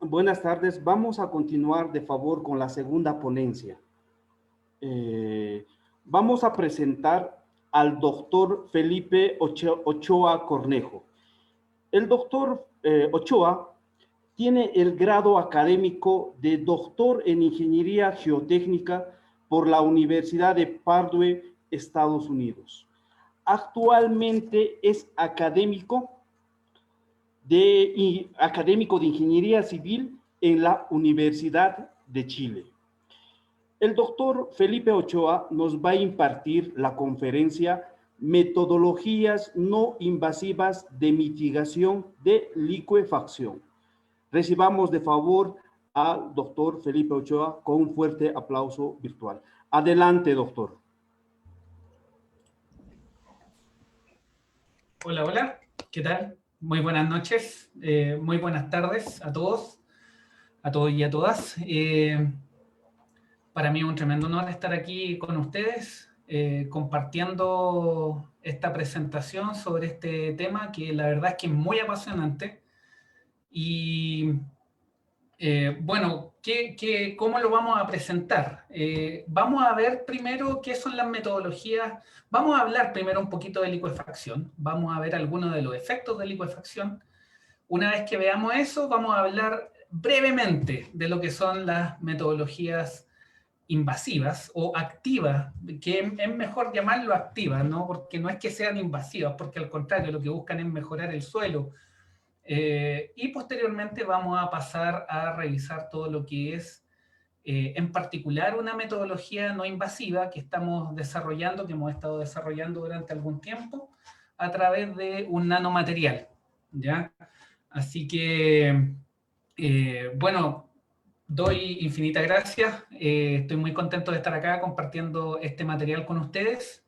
Buenas tardes. Vamos a continuar, de favor, con la segunda ponencia. Vamos a presentar al doctor Felipe Ochoa Cornejo. El doctor Ochoa tiene el grado académico de doctor en Ingeniería Geotécnica por la Universidad de Purdue, Estados Unidos. Actualmente es académico de Ingeniería Civil en la Universidad de Chile. El doctor Felipe Ochoa nos va a impartir la conferencia Metodologías no invasivas de mitigación de licuefacción. Recibamos de favor al doctor Felipe Ochoa con un fuerte aplauso virtual. Adelante, doctor. Hola, hola, ¿qué tal? Muy buenas noches, muy buenas tardes a todos y a todas. Para mí es un tremendo honor estar aquí con ustedes, compartiendo esta presentación sobre este tema que la verdad es que es muy apasionante. Y bueno, ¿cómo lo vamos a presentar? Vamos a ver primero qué son las metodologías. Vamos a hablar primero un poquito de licuefacción. Vamos a ver algunos de los efectos de licuefacción. Una vez que veamos eso, vamos a hablar brevemente de lo que son las metodologías invasivas o activas, que es mejor llamarlo activas, ¿no? Porque no es que sean invasivas, porque al contrario, lo que buscan es mejorar el suelo. Y posteriormente vamos a pasar a revisar todo lo que es, en particular, una metodología no invasiva que estamos desarrollando, que hemos estado desarrollando durante algún tiempo, a través de un nanomaterial, ¿ya? Así que, bueno, doy infinitas gracias. Estoy muy contento de estar acá compartiendo este material con ustedes.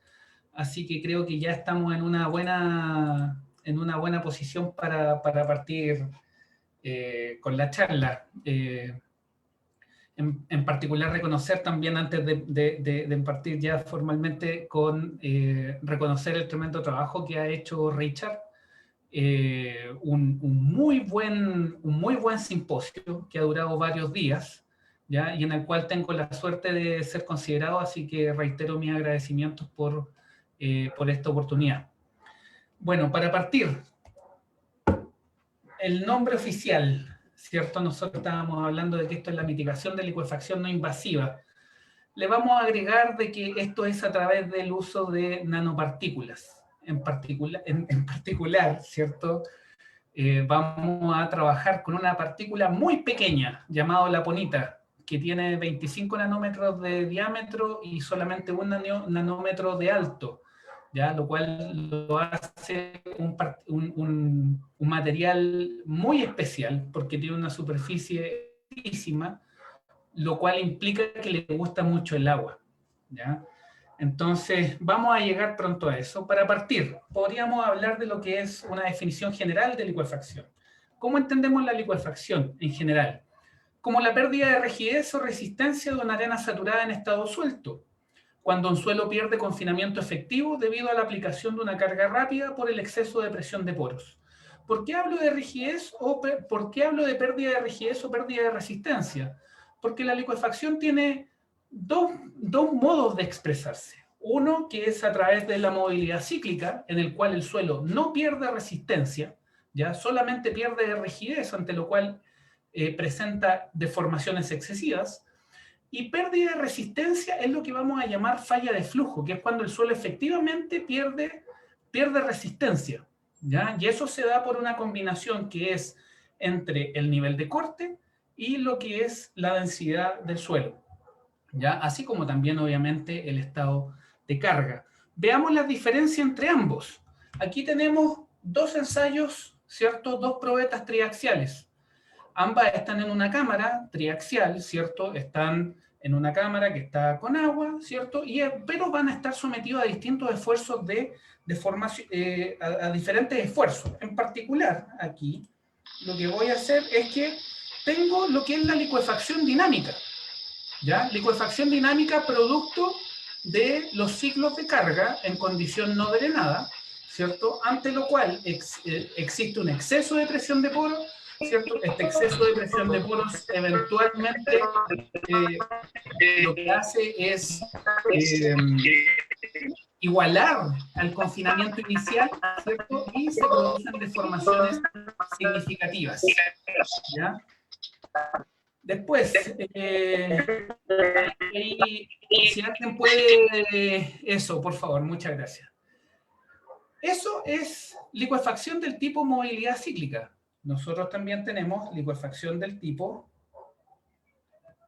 Así que creo que ya estamos en una buena posición para partir con la charla. En particular, reconocer también, antes de partir ya formalmente, reconocer el tremendo trabajo que ha hecho Richard. Un muy buen simposio que ha durado varios días, ¿ya? Y en el cual tengo la suerte de ser considerado, así que reitero mis agradecimientos por esta oportunidad. Bueno, para partir, el nombre oficial, ¿cierto? Nosotros estábamos hablando de que esto es la mitigación de licuefacción no invasiva. Le vamos a agregar de que esto es a través del uso de nanopartículas. En particular, ¿cierto? Vamos a trabajar con una partícula muy pequeña llamada laponita, que tiene 25 nanómetros de diámetro y solamente 1 nanómetro de alto, ¿ya? Lo cual lo hace un material muy especial, porque tiene una superficie altísima, lo cual implica que le gusta mucho el agua, ¿ya? Entonces, vamos a llegar pronto a eso. Para partir, podríamos hablar de lo que es una definición general de licuefacción. ¿Cómo entendemos la licuefacción en general? Como la pérdida de rigidez o resistencia de una arena saturada en estado suelto, cuando un suelo pierde confinamiento efectivo debido a la aplicación de una carga rápida por el exceso de presión de poros. ¿Por qué hablo de rigidez o por qué hablo de pérdida de rigidez o pérdida de resistencia? Porque la licuefacción tiene dos modos de expresarse. Uno, que es a través de la movilidad cíclica, en el cual el suelo no pierde resistencia, ya solamente pierde rigidez, ante lo cual presenta deformaciones excesivas. Y pérdida de resistencia es lo que vamos a llamar falla de flujo, que es cuando el suelo efectivamente pierde resistencia, ¿ya? Y eso se da por una combinación que es entre el nivel de corte y lo que es la densidad del suelo, ¿ya? Así como también, obviamente, el estado de carga. Veamos la diferencia entre ambos. Aquí tenemos dos ensayos, ¿cierto? Dos probetas triaxiales. Ambas están en una cámara triaxial, ¿cierto? Están en una cámara que está con agua, ¿cierto? Pero van a estar sometidos a distintos esfuerzos de formación, a diferentes esfuerzos. En particular, aquí, lo que voy a hacer es que tengo lo que es la licuefacción dinámica, ¿ya? Licuefacción dinámica producto de los ciclos de carga en condición no drenada, ¿cierto? Ante lo cual existe un exceso de presión de poro ¿cierto? Este exceso de presión de poros eventualmente lo que hace es igualar al confinamiento inicial, ¿cierto? Y se producen deformaciones significativas, ¿ya? Después, si alguien puede, eso, por favor, muchas gracias. Eso es licuefacción del tipo movilidad cíclica. Nosotros también tenemos licuefacción del tipo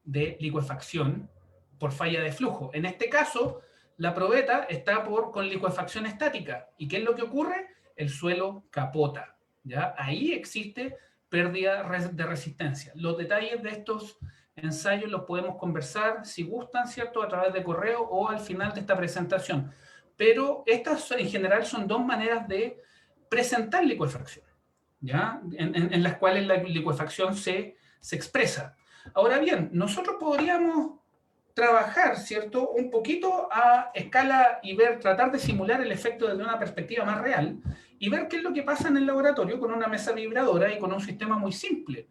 de licuefacción por falla de flujo. En este caso, la probeta está con licuefacción estática. ¿Y qué es lo que ocurre? El suelo capota, ¿ya? Ahí existe pérdida de resistencia. Los detalles de estos ensayos los podemos conversar, si gustan, ¿cierto?, a través de correo o al final de esta presentación. Pero estas en general son dos maneras de presentar licuefacción, ¿ya? En las cuales la licuefacción se expresa. Ahora bien, nosotros podríamos trabajar, ¿cierto?, un poquito a escala y tratar de simular el efecto desde una perspectiva más real y ver qué es lo que pasa en el laboratorio con una mesa vibradora y con un sistema muy simple,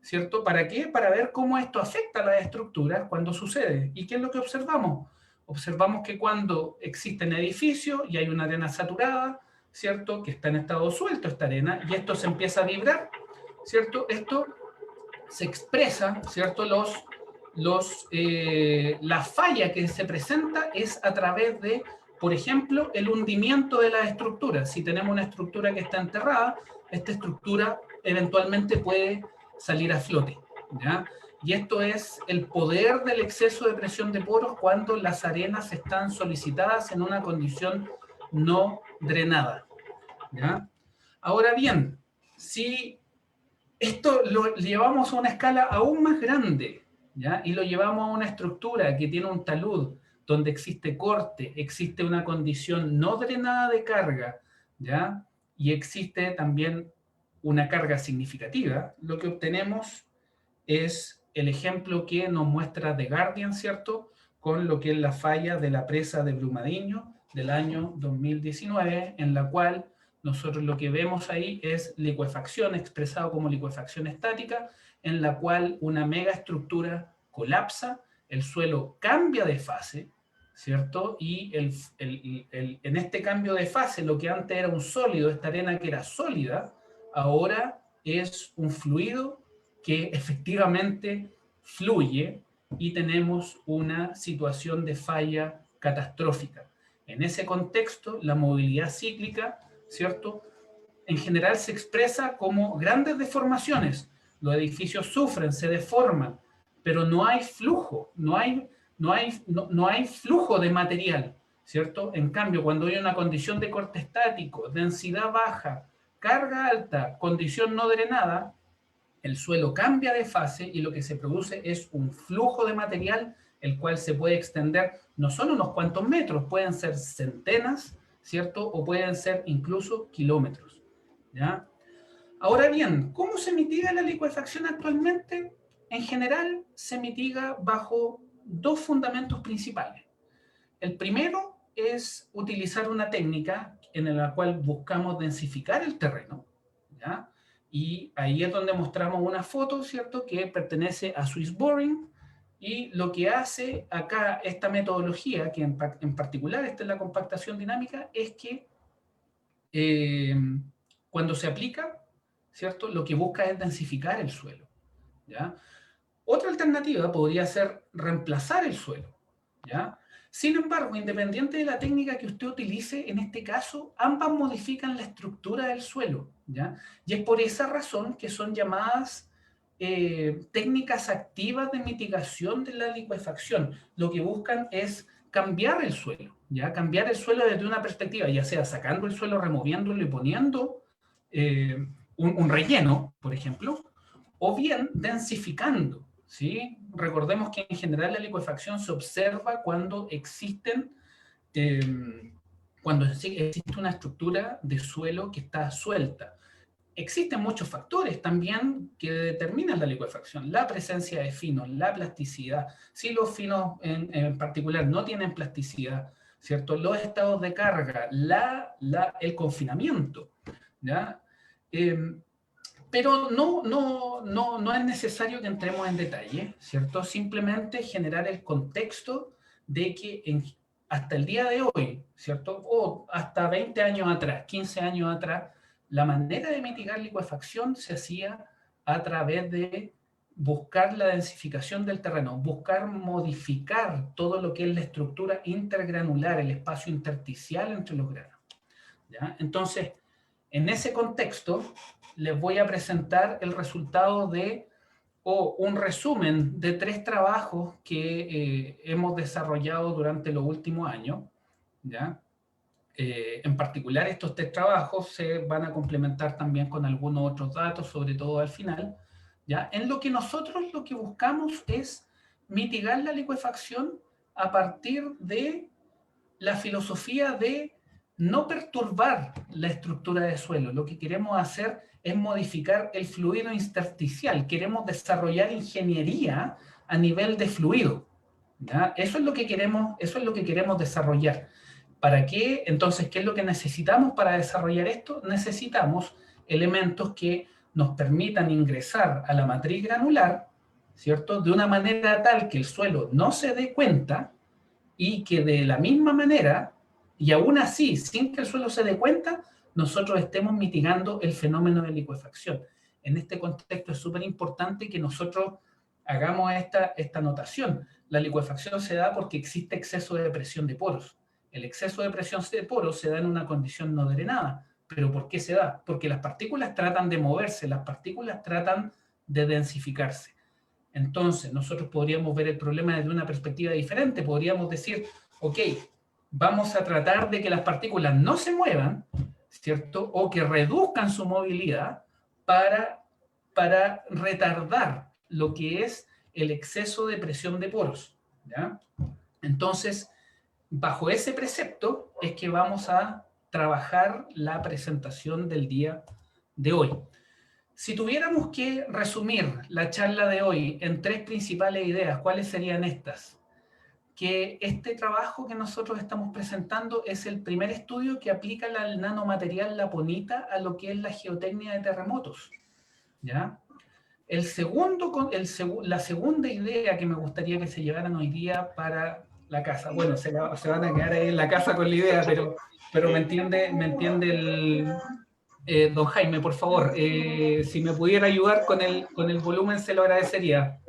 ¿cierto? ¿Para qué? Para ver cómo esto afecta a las estructuras cuando sucede. ¿Y qué es lo que observamos? Observamos que cuando existen edificios y hay una arena saturada, ¿cierto?, que está en estado suelto esta arena, y esto se empieza a vibrar, ¿cierto? Esto se expresa, ¿cierto? La falla que se presenta es a través de, por ejemplo, el hundimiento de la estructura. Si tenemos una estructura que está enterrada, esta estructura eventualmente puede salir a flote, ¿ya? Y esto es el poder del exceso de presión de poros cuando las arenas están solicitadas en una condición no drenada, ¿ya? Ahora bien, si esto lo llevamos a una escala aún más grande, ¿ya? Y lo llevamos a una estructura que tiene un talud, donde existe corte, existe una condición no drenada de carga, ¿ya? Y existe también una carga significativa, lo que obtenemos es el ejemplo que nos muestra The Guardian, ¿cierto?, con lo que es la falla de la presa de Brumadinho del año 2019, en la cual nosotros lo que vemos ahí es licuefacción, expresado como licuefacción estática, en la cual una megaestructura colapsa, el suelo cambia de fase, ¿cierto? Y en este cambio de fase, lo que antes era un sólido, esta arena que era sólida, ahora es un fluido que efectivamente fluye y tenemos una situación de falla catastrófica. En ese contexto, la movilidad cíclica, ¿cierto?, en general se expresa como grandes deformaciones. Los edificios sufren, se deforman, pero no hay flujo, no hay flujo de material, ¿cierto? En cambio, cuando hay una condición de corte estático, densidad baja, carga alta, condición no drenada, el suelo cambia de fase y lo que se produce es un flujo de material, el cual se puede extender no solo unos cuantos metros, pueden ser centenas, ¿cierto? O pueden ser incluso kilómetros, ¿ya? Ahora bien, ¿cómo se mitiga la licuefacción actualmente? En general, se mitiga bajo dos fundamentos principales. El primero es utilizar una técnica en la cual buscamos densificar el terreno, ¿ya? Y ahí es donde mostramos una foto, ¿cierto?, que pertenece a Swiss Boring, y lo que hace acá esta metodología, que en particular esta es la compactación dinámica, es que cuando se aplica, ¿cierto?, lo que busca es densificar el suelo, ¿ya? Otra alternativa podría ser reemplazar el suelo, ¿ya? Sin embargo, independiente de la técnica que usted utilice, en este caso, ambas modifican la estructura del suelo, ¿ya? Y es por esa razón que son llamadas técnicas activas de mitigación de la licuefacción. Lo que buscan es cambiar el suelo, ¿ya? Cambiar el suelo desde una perspectiva, ya sea sacando el suelo, removiéndolo y poniendo un relleno, por ejemplo, o bien densificando, ¿sí? Recordemos que en general la licuefacción se observa cuando existe una estructura de suelo que está suelta. Existen muchos factores también que determinan la licuefacción, la presencia de finos, la plasticidad. Si los finos en particular no tienen plasticidad, ¿cierto?, los estados de carga, el confinamiento, ¿ya? Pero no es necesario que entremos en detalle, ¿cierto? Simplemente generar el contexto de que hasta el día de hoy, ¿cierto? O hasta 20 años atrás, 15 años atrás, la manera de mitigar licuefacción se hacía a través de buscar la densificación del terreno, buscar modificar todo lo que es la estructura intergranular, el espacio intersticial entre los granos, ¿ya? Entonces, en ese contexto, les voy a presentar el resultado un resumen de 3 trabajos que hemos desarrollado durante los últimos años, ¿ya? En particular, estos 3 trabajos se van a complementar también con algunos otros datos, sobre todo al final, ¿ya? En lo que nosotros lo que buscamos es mitigar la licuefacción a partir de la filosofía de no perturbar la estructura de suelo. Lo que queremos hacer es modificar el fluido intersticial. Queremos desarrollar ingeniería a nivel de fluido, ¿ya? Eso es lo que queremos desarrollar. ¿Para qué? Entonces, ¿qué es lo que necesitamos para desarrollar esto? Necesitamos elementos que nos permitan ingresar a la matriz granular, ¿cierto? De una manera tal que el suelo no se dé cuenta y que de la misma manera, y aún así, sin que el suelo se dé cuenta, nosotros estemos mitigando el fenómeno de licuefacción. En este contexto es súper importante que nosotros hagamos esta notación. La licuefacción se da porque existe exceso de presión de poros. El exceso de presión de poros se da en una condición no drenada. ¿Pero por qué se da? Porque las partículas tratan de moverse, las partículas tratan de densificarse. Entonces, nosotros podríamos ver el problema desde una perspectiva diferente. Podríamos decir, ok, vamos a tratar de que las partículas no se muevan, ¿cierto? O que reduzcan su movilidad para retardar lo que es el exceso de presión de poros, ¿ya? Entonces, bajo ese precepto es que vamos a trabajar la presentación del día de hoy. Si tuviéramos que resumir la charla de hoy en 3 principales ideas, ¿cuáles serían estas? Que este trabajo que nosotros estamos presentando es el primer estudio que aplica el nanomaterial laponita a lo que es la geotecnia de terremotos, ¿ya? La segunda idea que me gustaría que se llevaran hoy día para la casa, bueno, se van a quedar ahí en la casa con la idea, pero me entiende don Jaime, por favor, si me pudiera ayudar con el volumen se lo agradecería.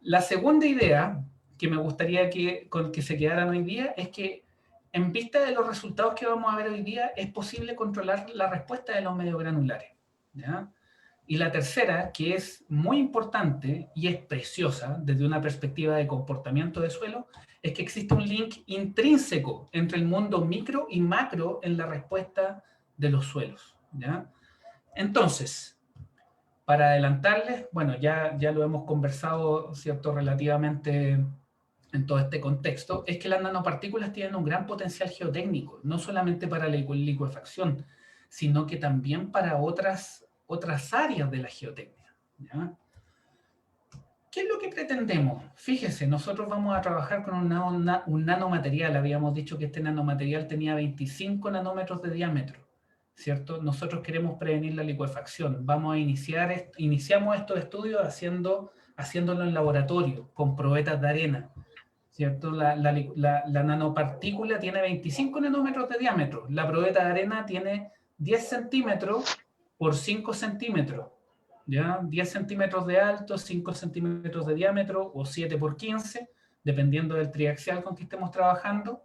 La segunda idea que me gustaría con que se quedaran hoy día es que en vista de los resultados que vamos a ver hoy día es posible controlar la respuesta de los medios granulares, ¿ya? Y la tercera, que es muy importante y es preciosa desde una perspectiva de comportamiento de suelo, es que existe un link intrínseco entre el mundo micro y macro en la respuesta de los suelos, ¿ya? Entonces, para adelantarles, bueno, ya lo hemos conversado, ¿cierto?, relativamente en todo este contexto, es que las nanopartículas tienen un gran potencial geotécnico, no solamente para la licuefacción, sino que también para otras áreas de la geotecnia, ¿ya? ¿Qué es lo que pretendemos? Fíjese, nosotros vamos a trabajar con un nanomaterial. Habíamos dicho que este nanomaterial tenía 25 nanómetros de diámetro, ¿cierto? Nosotros queremos prevenir la licuefacción. Iniciamos estos estudios haciéndolo en laboratorio, con probetas de arena, ¿cierto? La nanopartícula tiene 25 nanómetros de diámetro. La probeta de arena tiene 10 centímetros por 5 centímetros, ¿ya? 10 centímetros de alto, 5 centímetros de diámetro o 7 por 15, dependiendo del triaxial con que estemos trabajando,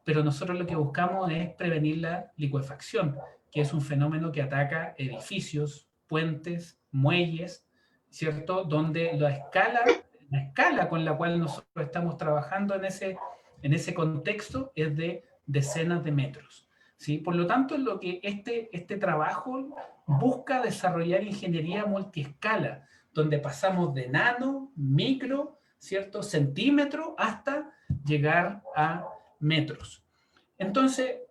pero nosotros lo que buscamos es prevenir la licuefacción, que es un fenómeno que ataca edificios, puentes, muelles, ¿cierto? Donde la escala con la cual nosotros estamos trabajando en ese contexto es de decenas de metros, ¿sí? Por lo tanto, lo que este trabajo busca desarrollar ingeniería multiescala, donde pasamos de nano, micro, ¿cierto?, centímetro, hasta llegar a metros. Entonces,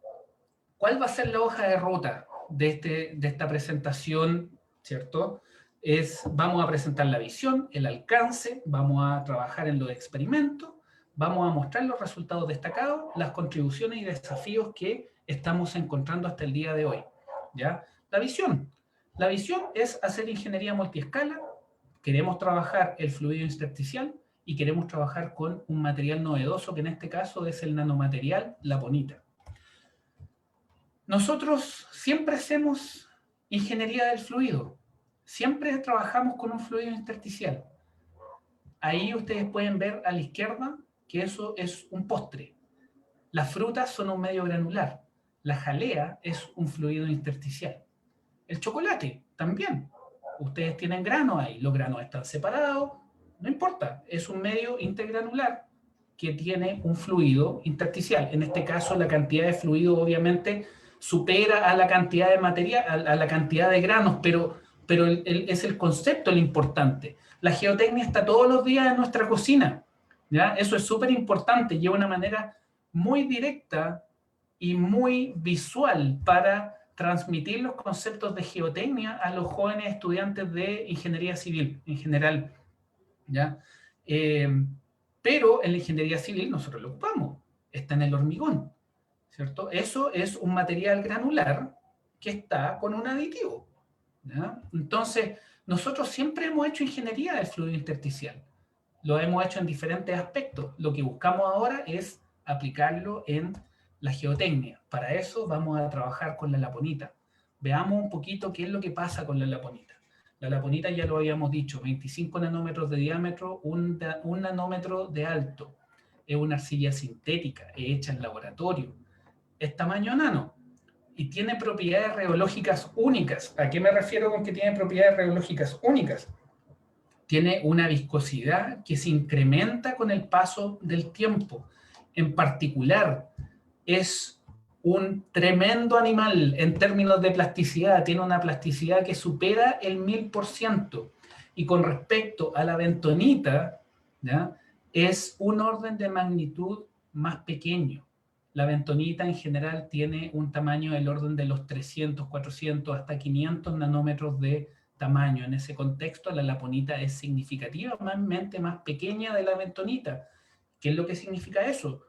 ¿cuál va a ser la hoja de ruta de esta presentación, ¿cierto? Vamos a presentar la visión, el alcance, vamos a trabajar en los experimentos, vamos a mostrar los resultados destacados, las contribuciones y desafíos que estamos encontrando hasta el día de hoy, ¿ya? La visión. La visión es hacer ingeniería multiescala, queremos trabajar el fluido intersticial y queremos trabajar con un material novedoso, que en este caso es el nanomaterial Laponita. Nosotros siempre hacemos ingeniería del fluido, siempre trabajamos con un fluido intersticial. Ahí ustedes pueden ver a la izquierda que eso es un postre. Las frutas son un medio granular. La jalea es un fluido intersticial. El chocolate también. Ustedes tienen granos ahí. Los granos están separados. No importa. Es un medio intergranular que tiene un fluido intersticial. En este caso, la cantidad de fluido obviamente supera a la cantidad de material, a la cantidad de granos, pero es el concepto lo importante. La geotecnia está todos los días en nuestra cocina, ¿ya? Eso es súper importante, lleva una manera muy directa y muy visual para transmitir los conceptos de geotecnia a los jóvenes estudiantes de ingeniería civil en general, ¿ya? Pero en la ingeniería civil nosotros lo ocupamos, está en el hormigón, ¿cierto? Eso es un material granular que está con un aditivo, ¿ya? Entonces, nosotros siempre hemos hecho ingeniería del fluido intersticial. Lo hemos hecho en diferentes aspectos. Lo que buscamos ahora es aplicarlo en la geotecnia. Para eso vamos a trabajar con la laponita. Veamos un poquito qué es lo que pasa con la laponita. La laponita ya lo habíamos dicho, 25 nanómetros de diámetro, un nanómetro de alto. Es una arcilla sintética, hecha en laboratorio. Es tamaño nano y tiene propiedades reológicas únicas. ¿A qué me refiero con que tiene propiedades reológicas únicas? Tiene una viscosidad que se incrementa con el paso del tiempo. En particular, es un tremendo animal en términos de plasticidad. Tiene una plasticidad que supera el 1000%. Y con respecto a la bentonita, ¿ya?, es un orden de magnitud más pequeño. La bentonita en general tiene un tamaño del orden de los 300, 400, hasta 500 nanómetros de tamaño. En ese contexto, la laponita es significativamente más pequeña de la bentonita. ¿Qué es lo que significa eso?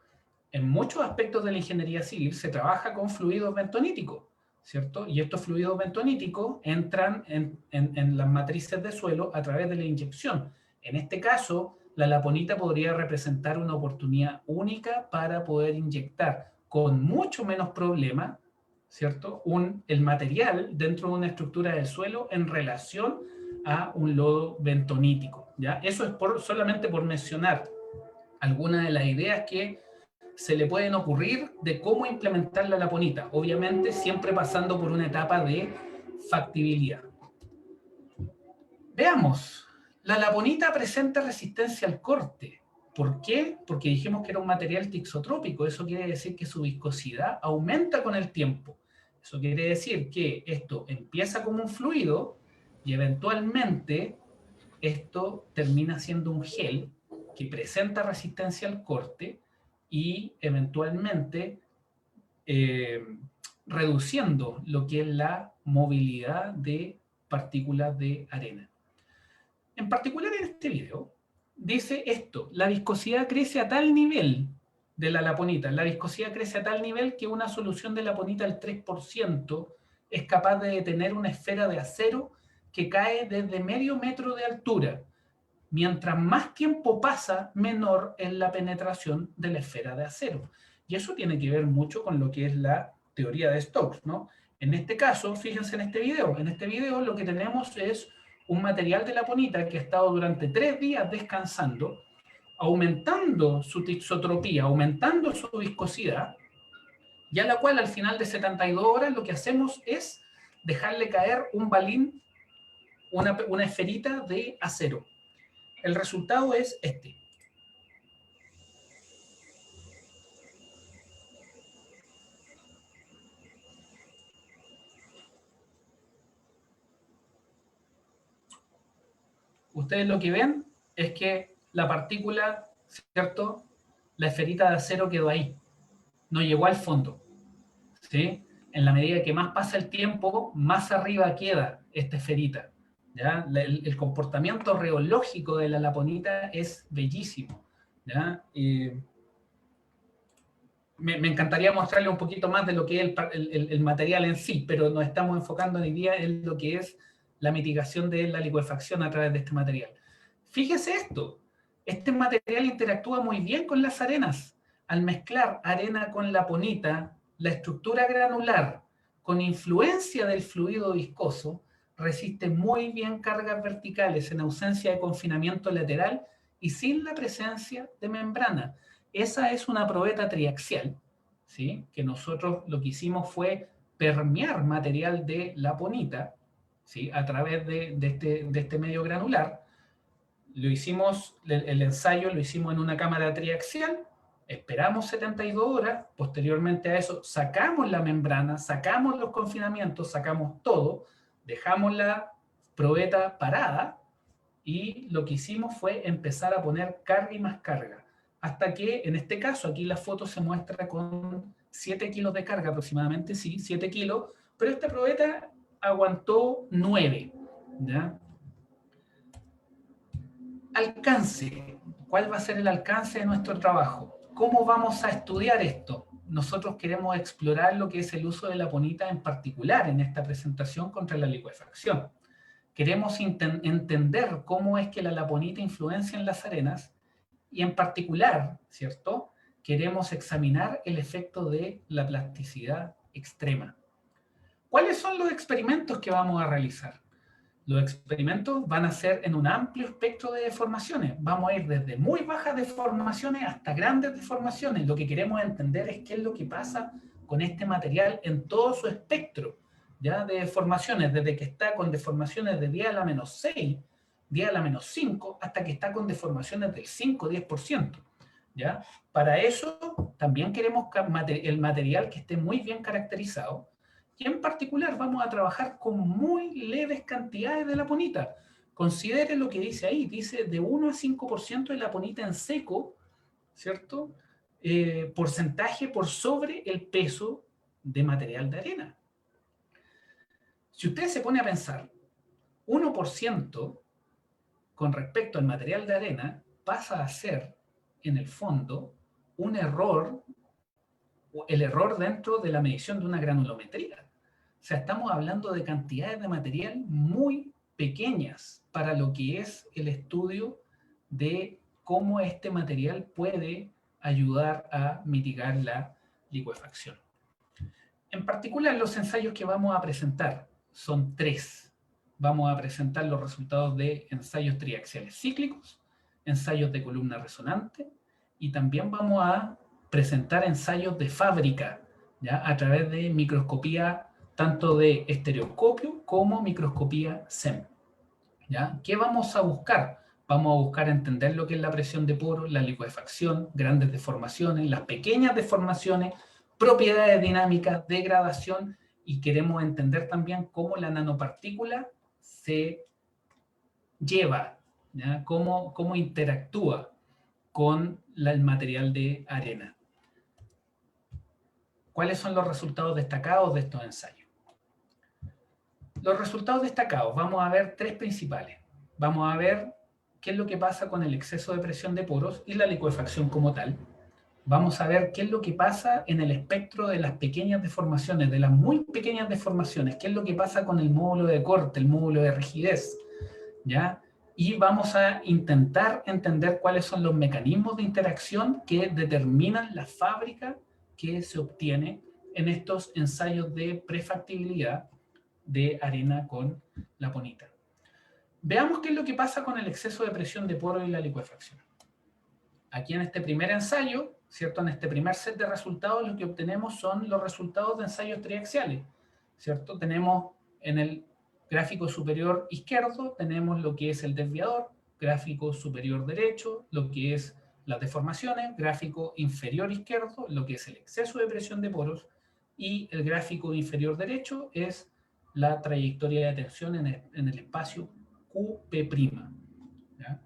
En muchos aspectos de la ingeniería civil se trabaja con fluidos bentoníticos, ¿cierto? Y estos fluidos bentoníticos entran en las matrices de suelo a través de la inyección. En este caso, la laponita podría representar una oportunidad única para poder inyectar con mucho menos problema, ¿cierto?, el material dentro de una estructura del suelo en relación a un lodo bentonítico, ¿ya? Eso es solamente por mencionar algunas de las ideas que se le pueden ocurrir de cómo implementar la laponita, obviamente siempre pasando por una etapa de factibilidad. Veamos, la laponita presenta resistencia al corte. ¿Por qué? Porque dijimos que era un material tixotrópico. Eso quiere decir que su viscosidad aumenta con el tiempo. Eso quiere decir que esto empieza como un fluido y eventualmente esto termina siendo un gel que presenta resistencia al corte y eventualmente reduciendo lo que es la movilidad de partículas de arena. En particular en este video, dice esto: la viscosidad crece a tal nivel de la laponita, la viscosidad crece a tal nivel que una solución de laponita al 3% es capaz de detener una esfera de acero que cae desde medio metro de altura. Mientras más tiempo pasa, menor es la penetración de la esfera de acero. Y eso tiene que ver mucho con lo que es la teoría de Stokes, ¿no? En este caso, fíjense en este video lo que tenemos es un material de laponita que ha estado durante 3 días descansando, aumentando su tixotropía, aumentando su viscosidad, y a la cual al final de 72 horas lo que hacemos es dejarle caer un balín, una esferita de acero. El resultado es este. Ustedes lo que ven es que la partícula, ¿cierto?, la esferita de acero quedó ahí, no llegó al fondo, ¿sí? En la medida que más pasa el tiempo, más arriba queda esta esferita, ¿ya? El comportamiento reológico de la laponita es bellísimo, ¿ya? me encantaría mostrarle un poquito más de lo que es el material en sí, pero nos estamos enfocando hoy día en lo que es la mitigación de la licuefacción a través de este material. Fíjese esto, este material interactúa muy bien con las arenas. Al mezclar arena con laponita, la estructura granular, con influencia del fluido viscoso, resiste muy bien cargas verticales en ausencia de confinamiento lateral y sin la presencia de membrana. Esa es una probeta triaxial, ¿sí? Que nosotros lo que hicimos fue permear material de laponita, ¿sí? A través de este medio granular. Lo hicimos, el ensayo lo hicimos en una cámara triaxial, esperamos 72 horas, posteriormente a eso sacamos la membrana, sacamos los confinamientos, sacamos todo, dejamos la probeta parada y lo que hicimos fue empezar a poner carga y más carga. Hasta que, en este caso, aquí la foto se muestra con 7 kilos de carga aproximadamente, sí, 7 kilos, pero esta probeta aguantó 9, ¿ya? Alcance. ¿Cuál va a ser el alcance de nuestro trabajo? ¿Cómo vamos a estudiar esto? Nosotros queremos explorar lo que es el uso de la laponita en particular en esta presentación contra la licuefacción. Queremos entender cómo es que la laponita influencia en las arenas y en particular, ¿cierto? Queremos examinar el efecto de la plasticidad extrema. ¿Cuáles son los experimentos que vamos a realizar? Los experimentos van a ser en un amplio espectro de deformaciones. Vamos a ir desde muy bajas deformaciones hasta grandes deformaciones. Lo que queremos entender es qué es lo que pasa con este material en todo su espectro, ¿ya? De deformaciones, desde que está con deformaciones de 10 a la menos 6, 10 a la menos 5, hasta que está con deformaciones del 5-10%. ¿Ya? Para eso también queremos el material que esté muy bien caracterizado. Y en particular vamos a trabajar con muy leves cantidades de laponita. Considere lo que dice ahí, dice de 1 a 5% de laponita en seco, ¿cierto? Porcentaje por sobre el peso de material de arena. Si usted se pone a pensar, 1% con respecto al material de arena pasa a ser, en el fondo, un error, el error dentro de la medición de una granulometría. O sea, estamos hablando de cantidades de material muy pequeñas para lo que es el estudio de cómo este material puede ayudar a mitigar la licuefacción. En particular, los ensayos que vamos a presentar son 3. Vamos a presentar los resultados de ensayos triaxiales cíclicos, ensayos de columna resonante, y también vamos a presentar ensayos de fábrica, ¿ya? A través de microscopía tanto de estereoscopio como microscopía SEM. ¿Ya? ¿Qué vamos a buscar? Vamos a buscar entender lo que es la presión de poro, la licuefacción, grandes deformaciones, las pequeñas deformaciones, propiedades dinámicas, degradación, y queremos entender también cómo la nanopartícula se lleva, ¿ya? Cómo interactúa con el material de arena. ¿Cuáles son los resultados destacados de estos ensayos? Los resultados destacados, vamos a ver 3 principales. Vamos a ver qué es lo que pasa con el exceso de presión de poros y la licuefacción como tal. Vamos a ver qué es lo que pasa en el espectro de las pequeñas deformaciones, de las muy pequeñas deformaciones, qué es lo que pasa con el módulo de corte, el módulo de rigidez, ¿ya? Y vamos a intentar entender cuáles son los mecanismos de interacción que determinan la fábrica que se obtiene en estos ensayos de prefactibilidad de arena con laponita. Veamos qué es lo que pasa con el exceso de presión de poro y la licuefacción. Aquí en este primer ensayo, ¿cierto? En este primer set de resultados, lo que obtenemos son los resultados de ensayos triaxiales, ¿cierto? Tenemos en el gráfico superior izquierdo, tenemos lo que es el desviador, gráfico superior derecho, lo que es las deformaciones, gráfico inferior izquierdo, lo que es el exceso de presión de poros, y el gráfico inferior derecho es la trayectoria de tensión en el espacio QP'. ¿Ya?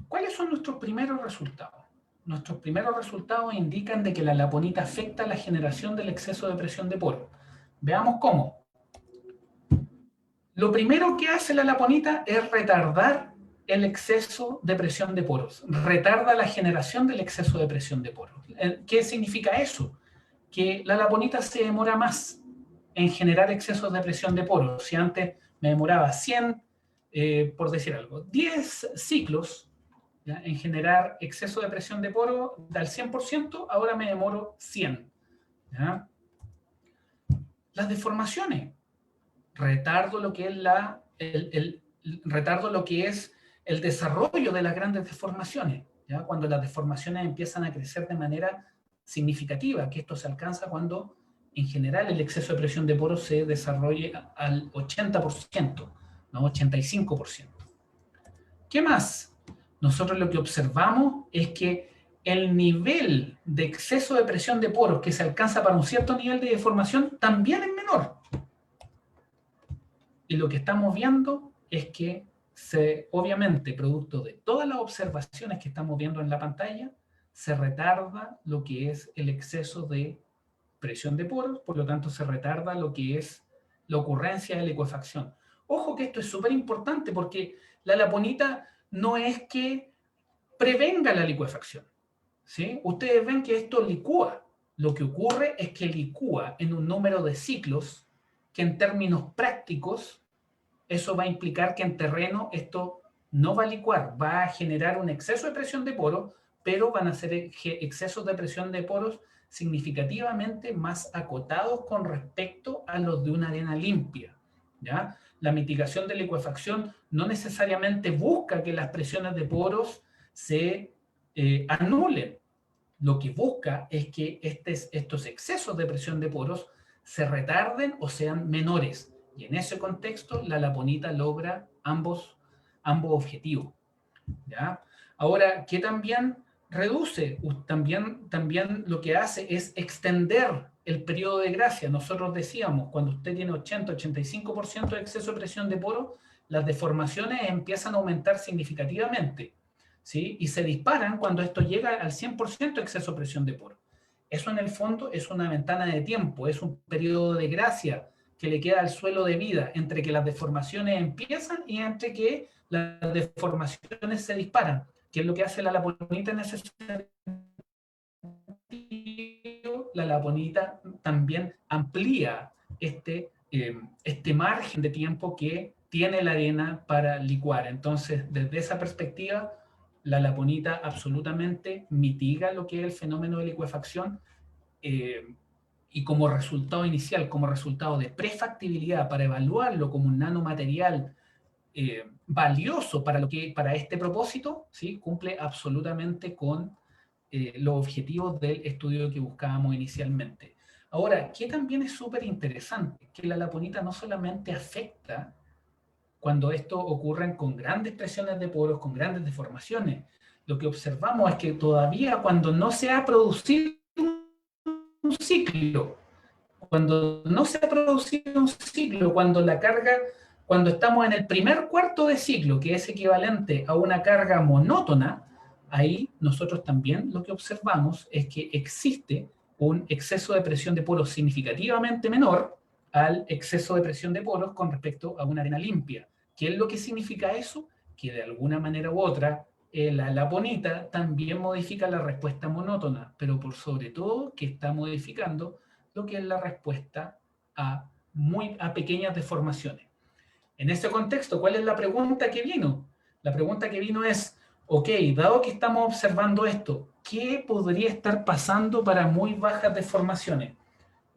¿Cuáles son nuestros primeros resultados? Nuestros primeros resultados indican de que la laponita afecta la generación del exceso de presión de poro. Veamos cómo. Lo primero que hace la laponita es retardar el exceso de presión de poros, retarda la generación del exceso de presión de poros. ¿Qué significa eso? Que la laponita se demora más en generar excesos de presión de poros. Si antes me demoraba 100, por decir algo, 10 ciclos, ¿ya?, en generar exceso de presión de poro al 100%, ahora me demoro 100. ¿Ya? Las deformaciones, retardo lo que es retardo lo que es el desarrollo de las grandes deformaciones, ¿ya? Cuando las deformaciones empiezan a crecer de manera significativa, que esto se alcanza cuando en general el exceso de presión de poros se desarrolle al 80%, no 85%. ¿Qué más? Nosotros lo que observamos es que el nivel de exceso de presión de poros que se alcanza para un cierto nivel de deformación también es menor. Y lo que estamos viendo es que obviamente, producto de todas las observaciones que estamos viendo en la pantalla, se retarda lo que es el exceso de presión de poros, por lo tanto se retarda lo que es la ocurrencia de licuefacción. Ojo que esto es súper importante porque la laponita no es que prevenga la licuefacción, ¿sí? Ustedes ven que esto licúa. Lo que ocurre es que licúa en un número de ciclos que en términos prácticos eso va a implicar que en terreno esto no va a licuar, va a generar un exceso de presión de poros, pero van a ser excesos de presión de poros significativamente más acotados con respecto a los de una arena limpia, ¿ya? La mitigación de licuefacción no necesariamente busca que las presiones de poros se anulen. Lo que busca es que estos excesos de presión de poros se retarden o sean menores. Y en ese contexto, la laponita logra ambos objetivos, ¿ya? Ahora, ¿qué también reduce? También lo que hace es extender el periodo de gracia. Nosotros decíamos, cuando usted tiene 80-85% de exceso de presión de poro, las deformaciones empiezan a aumentar significativamente, ¿sí? Y se disparan cuando esto llega al 100% de exceso de presión de poro. Eso en el fondo es una ventana de tiempo, es un periodo de gracia que le queda al suelo de vida entre que las deformaciones empiezan y entre que las deformaciones se disparan, que es lo que hace la laponita en ese sentido. La laponita también amplía este margen de tiempo que tiene la arena para licuar. Entonces, desde esa perspectiva, la laponita absolutamente mitiga lo que es el fenómeno de licuefacción, y como resultado inicial, como resultado de prefactibilidad para evaluarlo como un nanomaterial valioso para este propósito, ¿sí?, cumple absolutamente con los objetivos del estudio que buscábamos inicialmente. Ahora, que también es súper interesante, que la laponita no solamente afecta cuando esto ocurre con grandes presiones de poros, con grandes deformaciones. Lo que observamos es que todavía cuando no se ha producido un ciclo, cuando estamos en el primer cuarto de ciclo, que es equivalente a una carga monótona, ahí nosotros también lo que observamos es que existe un exceso de presión de poros significativamente menor al exceso de presión de poros con respecto a una arena limpia. ¿Qué es lo que significa eso? Que de alguna manera u otra la laponita también modifica la respuesta monótona, pero por sobre todo que está modificando lo que es la respuesta a pequeñas deformaciones. En ese contexto, ¿cuál es la pregunta que vino? La pregunta que vino es, ok, dado que estamos observando esto, ¿qué podría estar pasando para muy bajas deformaciones?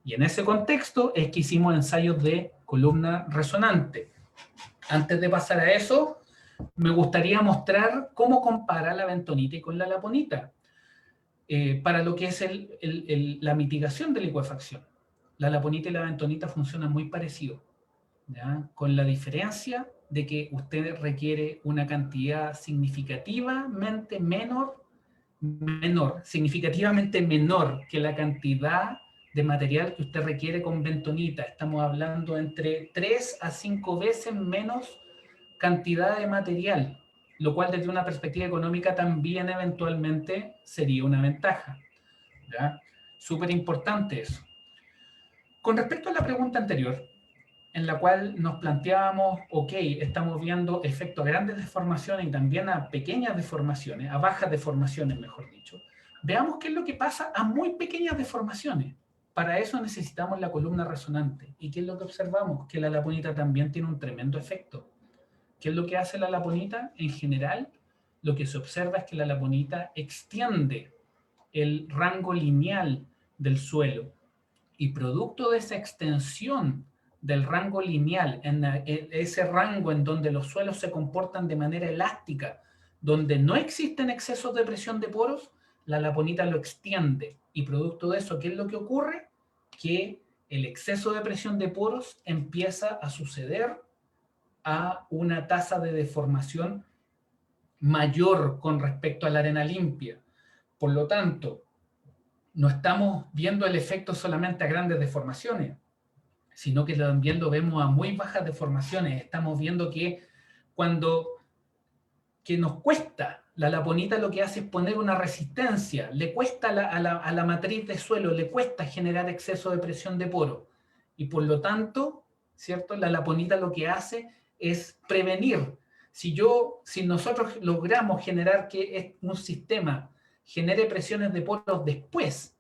Y en ese contexto es que hicimos ensayos de columna resonante. Antes de pasar a eso, me gustaría mostrar cómo compara la bentonita con la laponita para lo que es la mitigación de licuefacción. La laponita y la bentonita funcionan muy parecido, ¿ya?, con la diferencia de que usted requiere una cantidad significativamente menor que la cantidad de material que usted requiere con bentonita. Estamos hablando entre 3 a 5 veces menos cantidad de material, lo cual desde una perspectiva económica también eventualmente sería una ventaja, ¿ya? Súper importante eso. Con respecto a la pregunta anterior, en la cual nos planteábamos, ok, estamos viendo efecto a grandes deformaciones y también a pequeñas deformaciones, a bajas deformaciones, mejor dicho. Veamos qué es lo que pasa a muy pequeñas deformaciones. Para eso necesitamos la columna resonante. ¿Y qué es lo que observamos? Que la laponita también tiene un tremendo efecto. ¿Qué es lo que hace la laponita? En general, lo que se observa es que la laponita extiende el rango lineal del suelo y producto de esa extensión del rango lineal, en ese rango en donde los suelos se comportan de manera elástica, donde no existen excesos de presión de poros, la laponita lo extiende. Y producto de eso, ¿qué es lo que ocurre? Que el exceso de presión de poros empieza a suceder a una tasa de deformación mayor con respecto a la arena limpia. Por lo tanto, no estamos viendo el efecto solamente a grandes deformaciones, sino que también lo vemos a muy bajas deformaciones. Estamos viendo que cuando que nos cuesta, la laponita lo que hace es poner una resistencia, le cuesta a la matriz de suelo, le cuesta generar exceso de presión de poro. Y por lo tanto, ¿cierto? La laponita lo que hace es prevenir. Si nosotros logramos generar que un sistema genere presiones de poros después,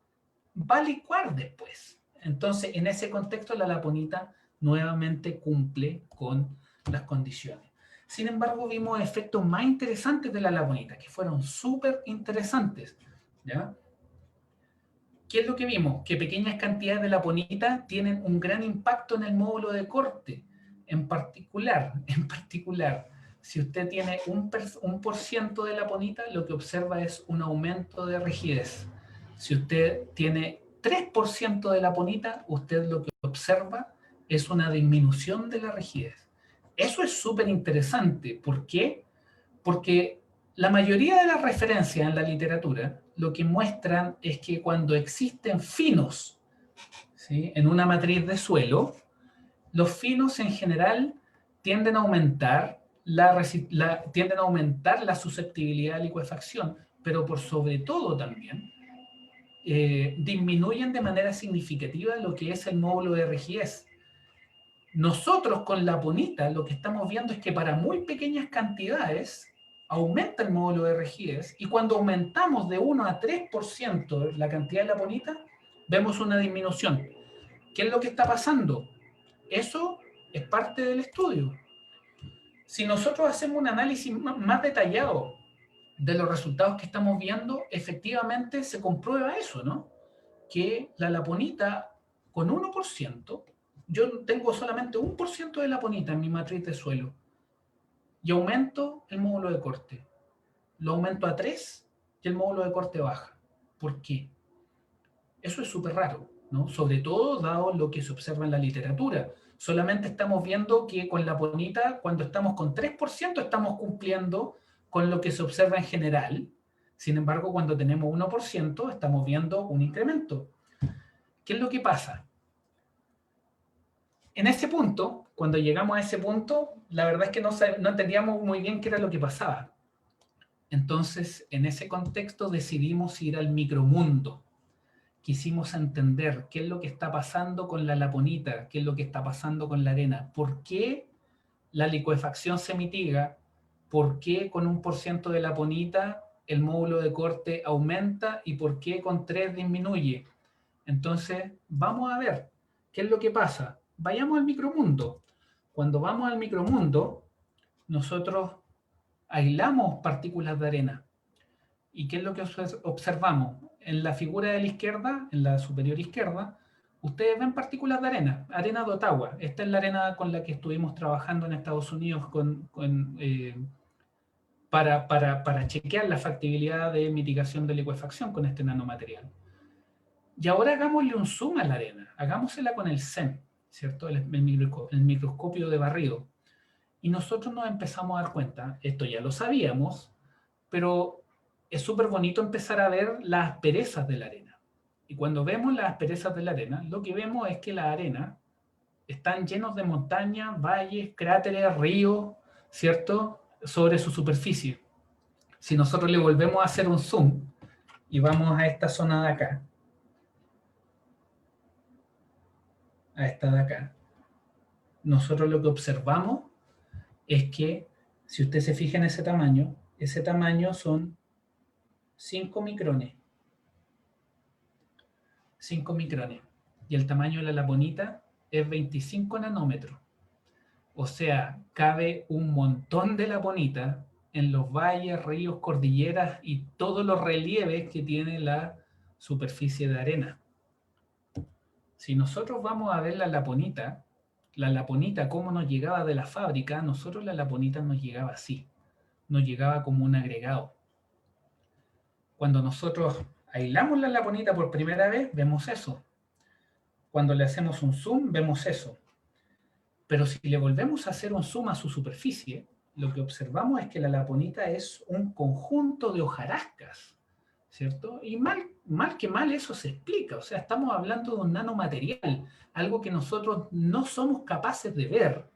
va a licuar después. Entonces, en ese contexto, la laponita nuevamente cumple con las condiciones. Sin embargo, vimos efectos más interesantes de la laponita, que fueron súper interesantes, ¿ya? ¿Qué es lo que vimos? Que pequeñas cantidades de laponita tienen un gran impacto en el módulo de corte. En particular, si usted tiene un % de laponita, lo que observa es un aumento de rigidez. Si usted tiene 3% de laponita, usted lo que observa es una disminución de la rigidez. Eso es súper interesante. ¿Por qué? Porque la mayoría de las referencias en la literatura lo que muestran es que cuando existen finos, ¿sí?, en una matriz de suelo, los finos en general tienden a aumentar la susceptibilidad a licuefacción, pero por sobre todo también disminuyen de manera significativa lo que es el módulo de rigidez. Nosotros con la laponita lo que estamos viendo es que para muy pequeñas cantidades aumenta el módulo de rigidez y cuando aumentamos de 1 a 3% la cantidad de laponita, vemos una disminución. ¿Qué es lo que está pasando? Eso es parte del estudio. Si nosotros hacemos un análisis más detallado de los resultados que estamos viendo, efectivamente se comprueba eso, ¿no? Que la laponita con 1%, yo tengo solamente 1% de laponita en mi matriz de suelo y aumento el módulo de corte. Lo aumento a 3 y el módulo de corte baja. ¿Por qué? Eso es súper raro, ¿no? Sobre todo dado lo que se observa en la literatura. Solamente estamos viendo que con laponita, cuando estamos con 3%, estamos cumpliendo con lo que se observa en general. Sin embargo, cuando tenemos 1%, estamos viendo un incremento. ¿Qué es lo que pasa? En ese punto, cuando llegamos a ese punto, la verdad es que no entendíamos muy bien qué era lo que pasaba. Entonces, en ese contexto decidimos ir al micromundo. Quisimos entender qué es lo que está pasando con la laponita, qué es lo que está pasando con la arena, por qué la licuefacción se mitiga, por qué con 1% de laponita el módulo de corte aumenta y por qué con 3 disminuye. Entonces, vamos a ver qué es lo que pasa. Vayamos al micromundo. Cuando vamos al micromundo, nosotros aislamos partículas de arena. ¿Y qué es lo que observamos? En la figura de la izquierda, en la superior izquierda, ustedes ven partículas de arena de Ottawa. Esta es la arena con la que estuvimos trabajando en Estados Unidos para chequear la factibilidad de mitigación de licuefacción con este nanomaterial. Y ahora hagámosle un zoom a la arena, hagámosela con el SEM, ¿cierto? El microscopio de barrido. Y nosotros nos empezamos a dar cuenta, esto ya lo sabíamos, pero es súper bonito empezar a ver las asperezas de la arena. Y cuando vemos las asperezas de la arena, lo que vemos es que la arena están llenos de montañas, valles, cráteres, ríos, ¿cierto?, sobre su superficie. Si nosotros le volvemos a hacer un zoom y vamos a esta zona de acá, a esta de acá, nosotros lo que observamos es que, si usted se fija en ese tamaño son 5 micrones. 5 micrones. Y el tamaño de la laponita es 25 nanómetros. O sea, cabe un montón de laponita en los valles, ríos, cordilleras y todos los relieves que tiene la superficie de arena. Si nosotros vamos a ver la laponita cómo nos llegaba de la fábrica, nosotros la laponita nos llegaba así, nos llegaba como un agregado. Cuando nosotros aislamos la laponita por primera vez, vemos eso. Cuando le hacemos un zoom, vemos eso. Pero si le volvemos a hacer un zoom a su superficie, lo que observamos es que la laponita es un conjunto de hojarascas, ¿cierto? Y mal que mal eso se explica. O sea, estamos hablando de un nanomaterial, algo que nosotros no somos capaces de ver,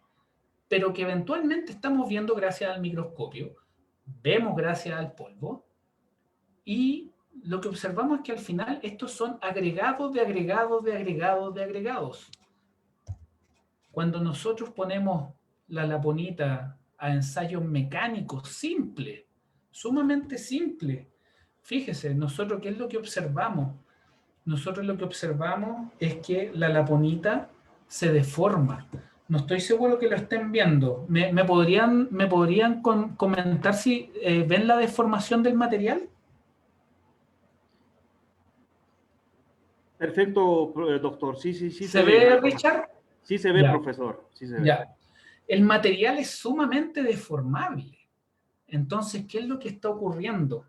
pero que eventualmente estamos viendo gracias al microscopio, vemos gracias al polvo, y lo que observamos es que al final estos son agregados de agregados de agregados de agregados. Cuando nosotros ponemos la laponita a ensayos mecánicos simples, sumamente simples, fíjese, nosotros, ¿qué es lo que observamos? Nosotros lo que observamos es que la laponita se deforma. No estoy seguro que lo estén viendo. ¿Me podrían comentar si ven la deformación del material? Perfecto, doctor. Sí, sí, sí ¿Se ve, Richard? Sí se ve, ya. Profesor. Sí se ve. Ya. El material es sumamente deformable. Entonces, ¿qué es lo que está ocurriendo?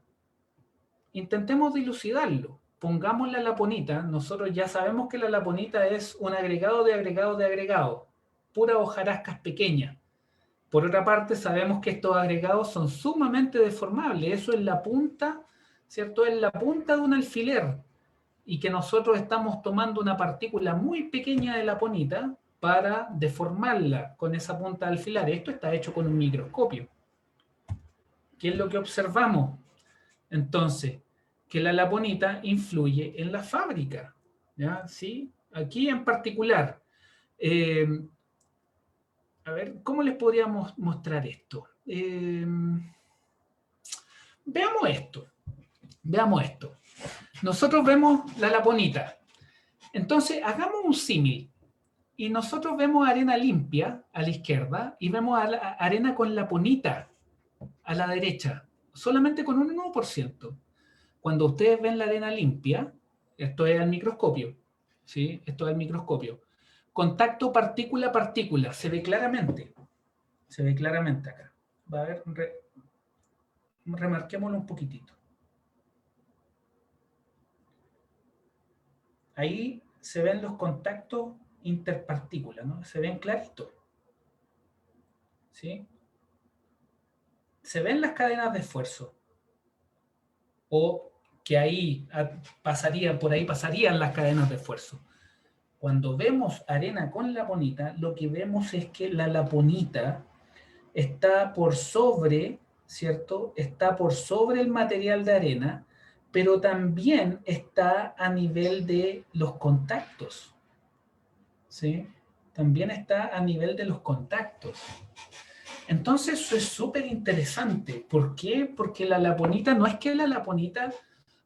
Intentemos dilucidarlo. Pongamos la laponita. Nosotros ya sabemos que la laponita es un agregado de agregado de agregado. Puras hojarascas pequeñas. Por otra parte, sabemos que estos agregados son sumamente deformables. Eso es la punta, ¿cierto? Es la punta de un alfiler. Y que nosotros estamos tomando una partícula muy pequeña de laponita para deformarla con esa punta de alfiler. Esto está hecho con un microscopio. ¿Qué es lo que observamos? Entonces, que la laponita influye en la fábrica. ¿Ya? ¿Sí? Aquí en particular, a ver, ¿cómo les podríamos mostrar esto? Veamos esto. Veamos esto. Nosotros vemos la laponita. Entonces, hagamos un símil. Y nosotros vemos arena limpia a la izquierda y vemos arena con laponita a la derecha, solamente con un 1%. Cuando ustedes ven la arena limpia, esto es al microscopio, ¿sí? Esto es al microscopio. Contacto partícula-partícula, se ve claramente. Se ve claramente acá. Va a ver, remarquémoslo un poquitito. Ahí se ven los contactos interpartículas, ¿no? Se ven claritos. ¿Sí? Se ven las cadenas de esfuerzo. O que ahí por ahí pasarían las cadenas de esfuerzo. Cuando vemos arena con laponita, lo que vemos es que la laponita está por sobre, ¿cierto? Está por sobre el material de arena, pero también está a nivel de los contactos, ¿sí? También está a nivel de los contactos. Entonces eso es súper interesante. ¿Por qué? Porque la laponita, no es que la laponita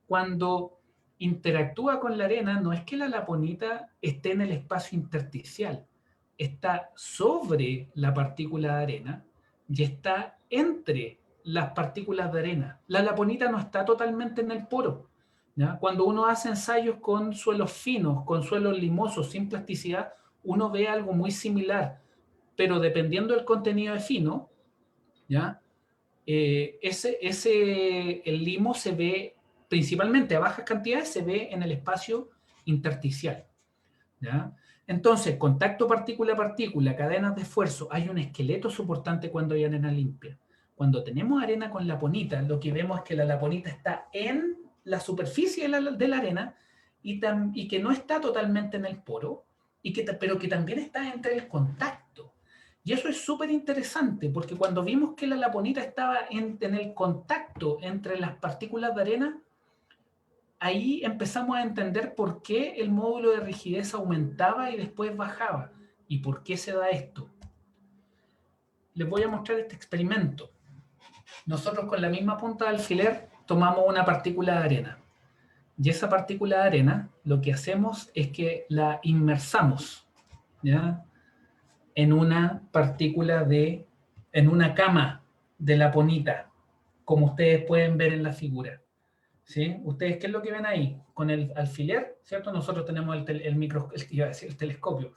cuando interactúa con la arena, no es que la laponita esté en el espacio intersticial, está sobre la partícula de arena y está entre las partículas de arena. La laponita no está totalmente en el poro, ¿ya? Cuando uno hace ensayos con suelos finos, con suelos limosos, sin plasticidad, uno ve algo muy similar, pero dependiendo del contenido de fino, ¿ya? El limo se ve principalmente a bajas cantidades, se ve en el espacio intersticial, ¿ya? Entonces, contacto partícula-partícula, cadenas de esfuerzo, hay un esqueleto soportante cuando hay arena limpia. Cuando tenemos arena con laponita, lo que vemos es que la laponita está en la superficie de la arena y que no está totalmente en el poro, pero que también está entre el contacto. Y eso es súper interesante, porque cuando vimos que la laponita estaba en el contacto entre las partículas de arena, ahí empezamos a entender por qué el módulo de rigidez aumentaba y después bajaba. ¿Y por qué se da esto? Les voy a mostrar este experimento. Nosotros con la misma punta de alfiler tomamos una partícula de arena. Y esa partícula de arena, lo que hacemos es que la inmersamos, ¿ya?, en una en una cama de laponita, como ustedes pueden ver en la figura. ¿Sí? Ustedes, ¿qué es lo que ven ahí? Con el alfiler, ¿cierto? Nosotros tenemos el telescopio.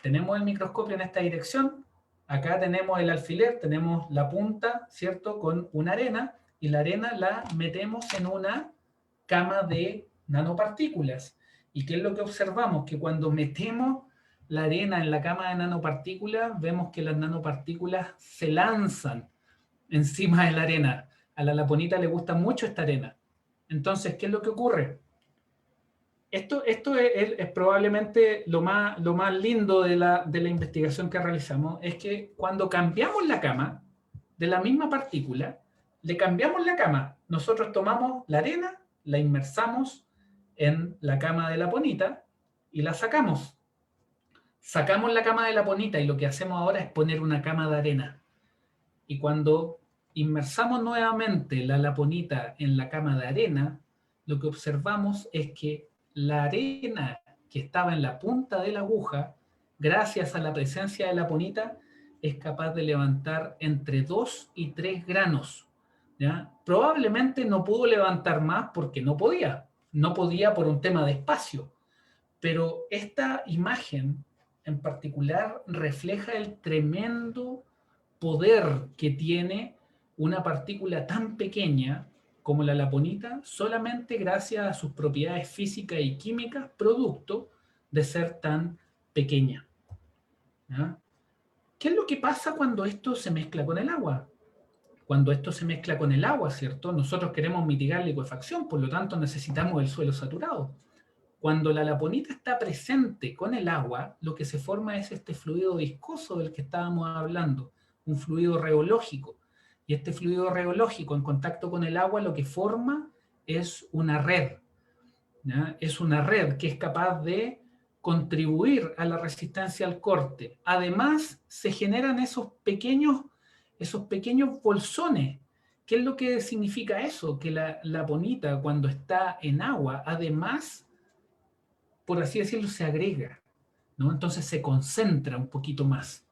Tenemos el microscopio en esta dirección. Acá tenemos el alfiler, tenemos la punta, ¿cierto?, con una arena, y la arena la metemos en una cama de nanopartículas. ¿Y qué es lo que observamos? Que cuando metemos la arena en la cama de nanopartículas, vemos que las nanopartículas se lanzan encima de la arena. A la laponita le gusta mucho esta arena. Entonces, ¿qué es lo que ocurre? Esto es probablemente lo más lindo de la investigación que realizamos, es que cuando cambiamos la cama de la misma partícula, le cambiamos la cama. Nosotros tomamos la arena, la inmersamos en la cama de laponita y la sacamos. Sacamos la cama de laponita y lo que hacemos ahora es poner una cama de arena. Y cuando inmersamos nuevamente la laponita en la cama de arena, lo que observamos es que la arena que estaba en la punta de la aguja, gracias a la presencia de laponita, es capaz de levantar entre 2 y 3 granos. ¿Ya? Probablemente no pudo levantar más porque no podía. No podía por un tema de espacio. Pero esta imagen en particular refleja el tremendo poder que tiene una partícula tan pequeña como la laponita, solamente gracias a sus propiedades físicas y químicas, producto de ser tan pequeña. ¿Ya? ¿Qué es lo que pasa cuando esto se mezcla con el agua? Cuando esto se mezcla con el agua, ¿cierto? Nosotros queremos mitigar la licuefacción, por lo tanto necesitamos el suelo saturado. Cuando la laponita está presente con el agua, lo que se forma es este fluido viscoso del que estábamos hablando, un fluido reológico. Y este fluido reológico en contacto con el agua lo que forma es una red. ¿Ya? Es una red que es capaz de contribuir a la resistencia al corte. Además, se generan esos pequeños bolsones. ¿Qué es lo que significa eso? Que la laponita, cuando está en agua, además, por así decirlo, se agrega, ¿no? Entonces se concentra un poquito más.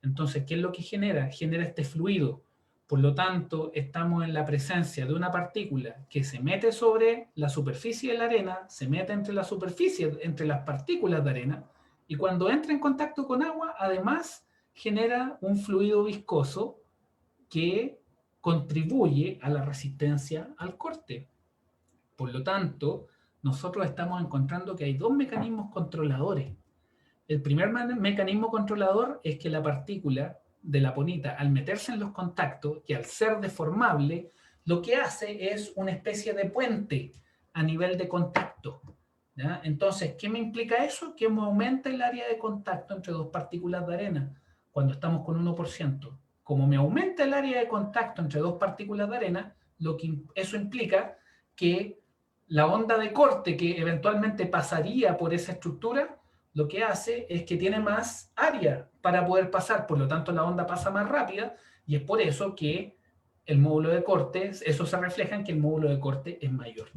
Entonces, ¿qué es lo que genera? Genera este fluido. Por lo tanto, estamos en la presencia de una partícula que se mete sobre la superficie de la arena, se mete entre la superficie, entre las partículas de arena, y cuando entra en contacto con agua, además genera un fluido viscoso que contribuye a la resistencia al corte. Por lo tanto, nosotros estamos encontrando que hay dos mecanismos controladores. El primer mecanismo controlador es que la partícula de laponita, al meterse en los contactos y al ser deformable, lo que hace es una especie de puente a nivel de contacto. ¿Ya? Entonces, ¿qué me implica eso? Que me aumenta el área de contacto entre dos partículas de arena cuando estamos con 1%. Como me aumenta el área de contacto entre dos partículas de arena, eso implica que la onda de corte que eventualmente pasaría por esa estructura, lo que hace es que tiene más área para poder pasar, por lo tanto la onda pasa más rápida, y es por eso que el módulo de corte, eso se refleja en que el módulo de corte es mayor.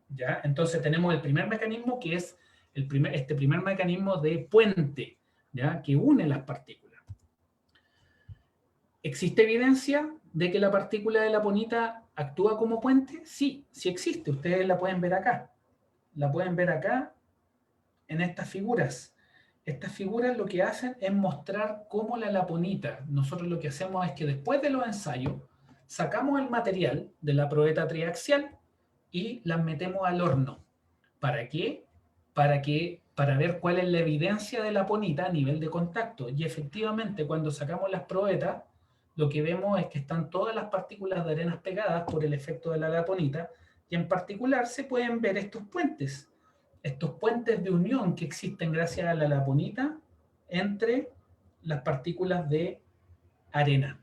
¿Ya? Entonces tenemos el primer mecanismo, que es este primer mecanismo de puente, ¿ya?, que une las partículas. ¿Existe evidencia de que la partícula de laponita actúa como puente? Sí, sí existe. Ustedes la pueden ver acá. La pueden ver acá en estas figuras. Estas figuras lo que hacen es mostrar cómo la laponita, nosotros lo que hacemos es que después de los ensayos, sacamos el material de la probeta triaxial y las metemos al horno. ¿Para qué? Para ver cuál es la evidencia de laponita a nivel de contacto. Y efectivamente, cuando sacamos las probetas, lo que vemos es que están todas las partículas de arenas pegadas por el efecto de la laponita, y en particular se pueden ver estos puentes de unión que existen gracias a la laponita entre las partículas de arena.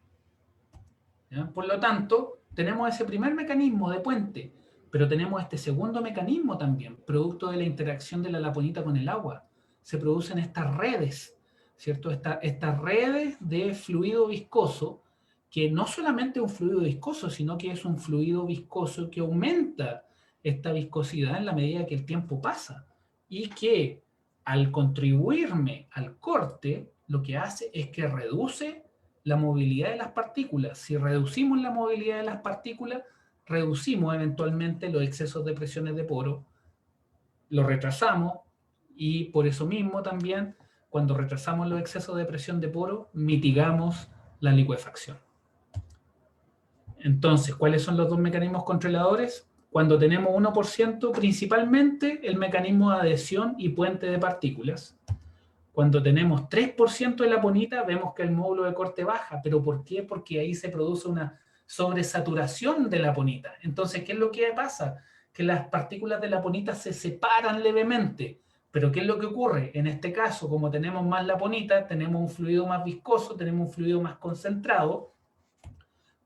¿Ya? Por lo tanto, tenemos ese primer mecanismo de puente, pero tenemos este segundo mecanismo también, producto de la interacción de la laponita con el agua. Se producen estas redes ¿cierto? Estas redes de fluido viscoso, que no solamente es un fluido viscoso, sino que es un fluido viscoso que aumenta esta viscosidad en la medida que el tiempo pasa y que al contribuirme al corte, lo que hace es que reduce la movilidad de las partículas. Si reducimos la movilidad de las partículas, reducimos eventualmente los excesos de presiones de poro, lo retrasamos y por eso mismo también, cuando retrasamos los excesos de presión de poro, mitigamos la licuefacción. Entonces, ¿cuáles son los dos mecanismos controladores? Cuando tenemos 1%, principalmente el mecanismo de adhesión y puente de partículas. Cuando tenemos 3% de la aponita, vemos que el módulo de corte baja. ¿Pero por qué? Porque ahí se produce una sobresaturación de la aponita. Entonces, ¿qué es lo que pasa? Que las partículas de la aponita se separan levemente. ¿Pero qué es lo que ocurre? En este caso, como tenemos más la aponita, tenemos un fluido más viscoso, tenemos un fluido más concentrado.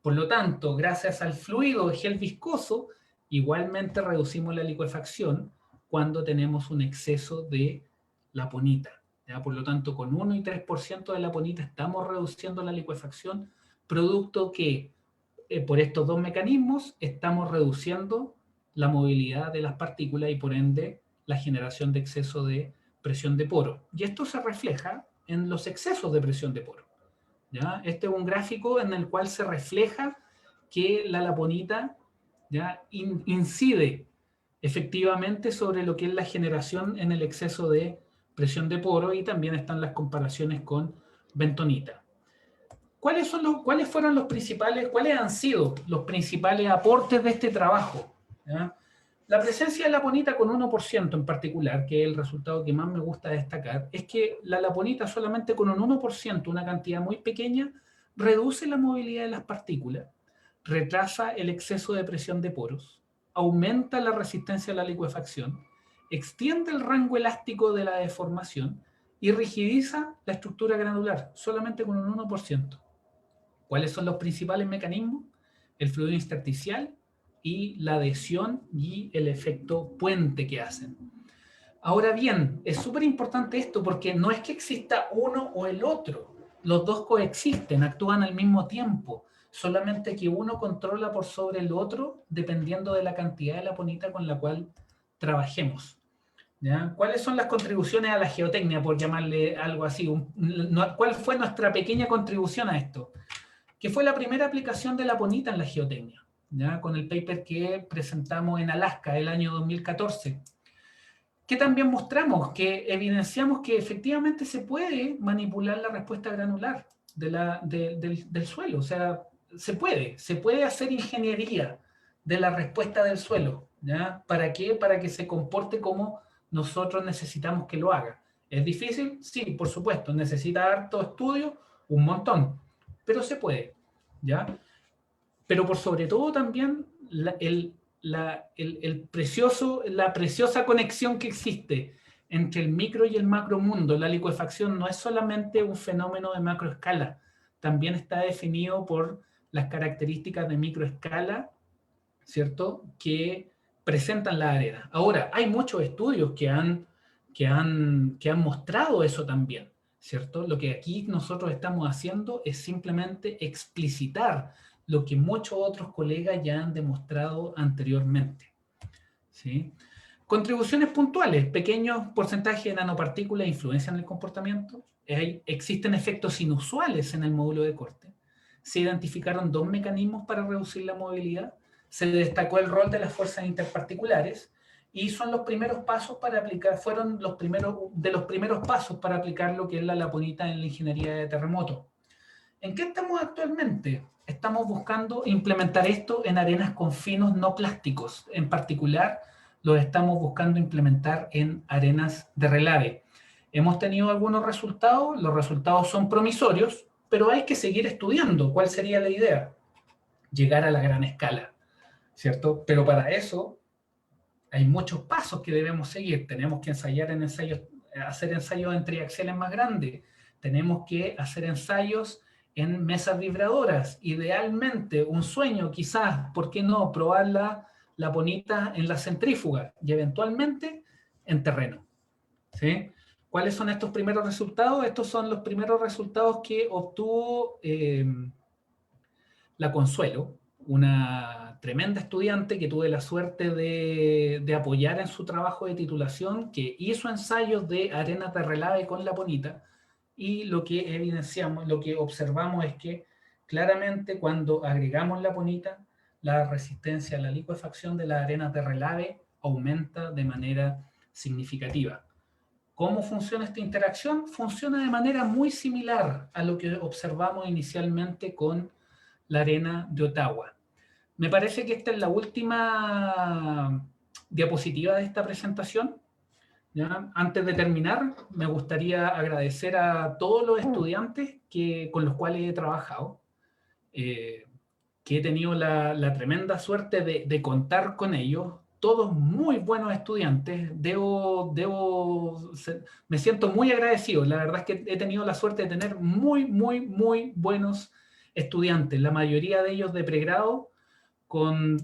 Por lo tanto, gracias al fluido de gel viscoso, igualmente reducimos la licuefacción cuando tenemos un exceso de la aponita. ¿Ya? Por lo tanto, con 1 y 3% de la aponita estamos reduciendo la licuefacción, producto que por estos dos mecanismos estamos reduciendo la movilidad de las partículas y por ende la generación de exceso de presión de poro. Y esto se refleja en los excesos de presión de poro. ¿Ya? Este es un gráfico en el cual se refleja que la laponita, ¿ya?, incide efectivamente sobre lo que es la generación en el exceso de presión de poro, y también están las comparaciones con bentonita. ¿Cuáles han sido los principales aportes de este trabajo? ¿Ya? La presencia de laponita con 1% en particular, que es el resultado que más me gusta destacar, es que la laponita solamente con un 1%, una cantidad muy pequeña, reduce la movilidad de las partículas, retrasa el exceso de presión de poros, aumenta la resistencia a la licuefacción, extiende el rango elástico de la deformación y rigidiza la estructura granular, solamente con un 1%. ¿Cuáles son los principales mecanismos? El fluido intersticial y la adhesión y el efecto puente que hacen. Ahora bien, es súper importante esto porque no es que exista uno o el otro. Los dos coexisten, actúan al mismo tiempo, solamente que uno controla por sobre el otro dependiendo de la cantidad de laponita con la cual trabajemos. ¿Ya? ¿Cuáles son las contribuciones a la geotecnia, por llamarle algo así? ¿Cuál fue nuestra pequeña contribución a esto? Que fue la primera aplicación de la aponita en la geotecnia, ¿ya? Con el paper que presentamos en Alaska el año 2014, que también mostramos, que evidenciamos que efectivamente se puede manipular la respuesta granular del suelo. O sea, se puede hacer ingeniería de la respuesta del suelo, ¿ya? ¿Para qué? Para que se comporte como nosotros necesitamos que lo haga. ¿Es difícil? Sí, por supuesto. ¿Necesita harto estudio? Un montón. Pero se puede, ¿ya? Pero por sobre todo también la preciosa conexión que existe entre el micro y el macro mundo. La licuefacción no es solamente un fenómeno de macroescala, también está definido por las características de microescala, ¿cierto?, que presentan la arena. Ahora, hay muchos estudios que han mostrado eso también, ¿cierto? Lo que aquí nosotros estamos haciendo es simplemente explicitar lo que muchos otros colegas ya han demostrado anteriormente, ¿sí? Contribuciones puntuales: pequeños porcentajes de nanopartículas influencian el comportamiento, existen efectos inusuales en el módulo de corte, se identificaron dos mecanismos para reducir la movilidad, se destacó el rol de las fuerzas interparticulares, y son los primeros pasos para aplicar, fueron los primeros pasos para aplicar lo que es la laponita en la ingeniería de terremotos. ¿En qué estamos actualmente? Estamos buscando implementar esto en arenas con finos no plásticos. En particular, lo estamos buscando implementar en arenas de relave. Hemos tenido algunos resultados, los resultados son promisorios, pero hay que seguir estudiando. ¿Cuál sería la idea? Llegar a la gran escala, ¿cierto? Pero para eso hay muchos pasos que debemos seguir. Tenemos que ensayar en ensayos, hacer ensayos en triaxiales más grandes. Tenemos que hacer ensayos en mesas vibradoras. Idealmente, un sueño quizás, ¿por qué no? Probar la aponita en la centrífuga y eventualmente en terreno, ¿sí? ¿Cuáles son estos primeros resultados? Estos son los primeros resultados que obtuvo la Consuelo, una tremenda estudiante que tuve la suerte de apoyar en su trabajo de titulación, que hizo ensayos de arenas de relave con la ponita, y lo que evidenciamos, lo que observamos es que claramente cuando agregamos la ponita, la resistencia a la licuefacción de las arenas de relave aumenta de manera significativa. ¿Cómo funciona esta interacción? Funciona de manera muy similar a lo que observamos inicialmente con la arena de Ottawa. Me parece que esta es la última diapositiva de esta presentación. ¿Ya? Antes de terminar, me gustaría agradecer a todos los estudiantes con los cuales he trabajado, que he tenido la tremenda suerte de contar con ellos, todos muy buenos estudiantes. Me siento muy agradecido. La verdad es que he tenido la suerte de tener muy buenos estudiantes, la mayoría de ellos de pregrado, con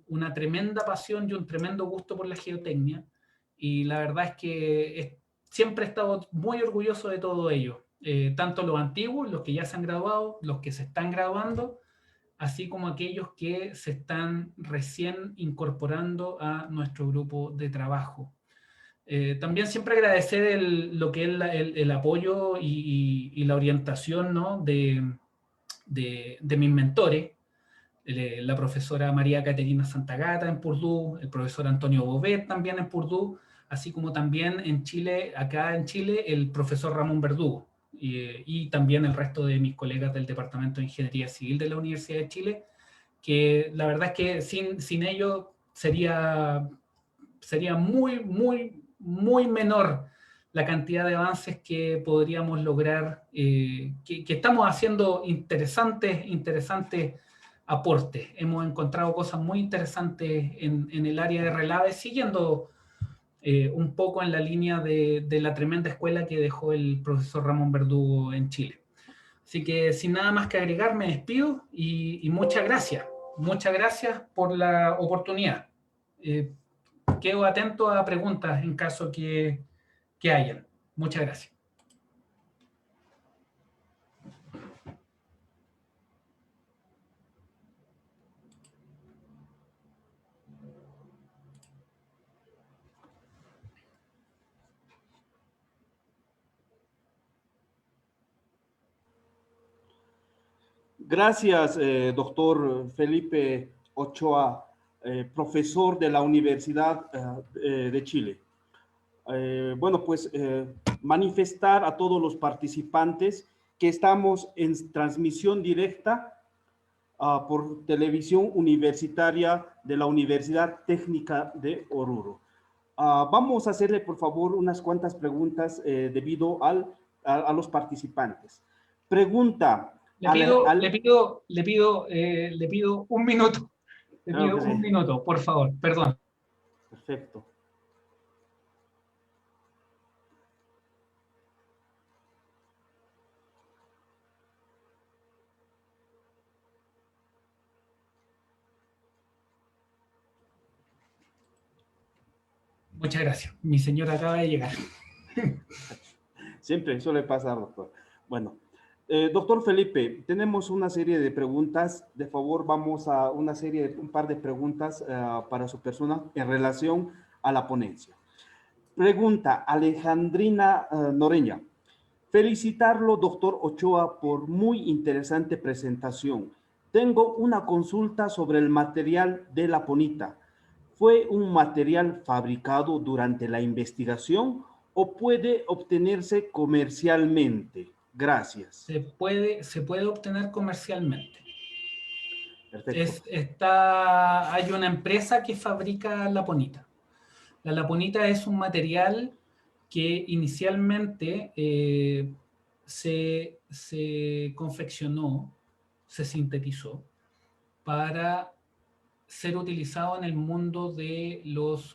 una tremenda pasión y un tremendo gusto por la geotecnia. Y la verdad es que siempre he estado muy orgulloso de todo ello, tanto los antiguos, los que ya se han graduado, los que se están graduando, así como aquellos que se están recién incorporando a nuestro grupo de trabajo. También siempre agradecer lo que es el apoyo y la orientación, ¿no?, de mis mentores, la profesora María Caterina Santagata en Purdue, el profesor Antonio Bobet también en Purdue, así como también en Chile, acá en Chile, el profesor Ramón Verdugo, y también el resto de mis colegas del Departamento de Ingeniería Civil de la Universidad de Chile, que la verdad es que sin ellos sería muy menor la cantidad de avances que podríamos lograr, que estamos haciendo interesantes aportes. Hemos encontrado cosas muy interesantes en el área de relave, siguiendo un poco en la línea de la tremenda escuela que dejó el profesor Ramón Verdugo en Chile. Así que sin nada más que agregar, me despido y muchas gracias. Muchas gracias por la oportunidad. Quedo atento a preguntas en caso que hayan. Muchas gracias. Gracias, doctor Felipe Ochoa, profesor de la Universidad de Chile. Bueno, pues manifestar a todos los participantes que estamos en transmisión directa por televisión universitaria de la Universidad Técnica de Oruro. Vamos a hacerle, por favor, unas cuantas preguntas debido a los participantes. Pregunta. Le pido un minuto. Le Claro pido que sí. un minuto, por favor. Perdón. Perfecto. Muchas gracias. Mi señora acaba de llegar. Siempre suele pasar, doctor. Bueno, doctor Felipe, tenemos una serie de preguntas. De favor, vamos a un par de preguntas para su persona en relación a la ponencia. Pregunta Alejandrina Noreña. Felicitarlo, doctor Ochoa, por muy interesante presentación. Tengo una consulta sobre el material de la ponita. ¿Fue un material fabricado durante la investigación o puede obtenerse comercialmente? Gracias. Se puede obtener comercialmente. Perfecto. Hay una empresa que fabrica la laponita. La laponita es un material que inicialmente se confeccionó, se sintetizó para ser utilizado en el mundo de los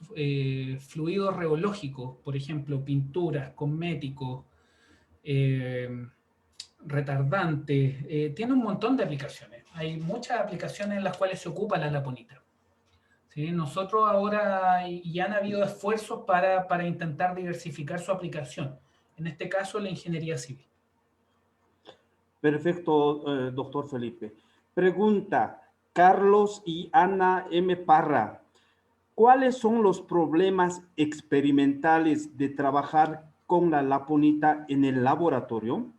fluidos reológicos, por ejemplo, pinturas, cosméticos, retardantes. Tiene un montón de aplicaciones. Hay muchas aplicaciones en las cuales se ocupa la laponita. ¿sí? Nosotros ahora, y han habido esfuerzos para intentar diversificar su aplicación. En este caso, la ingeniería civil. Perfecto, doctor Felipe. Pregunta, Carlos y Ana M. Parra. ¿Cuáles son los problemas experimentales de trabajar con la laponita en el laboratorio?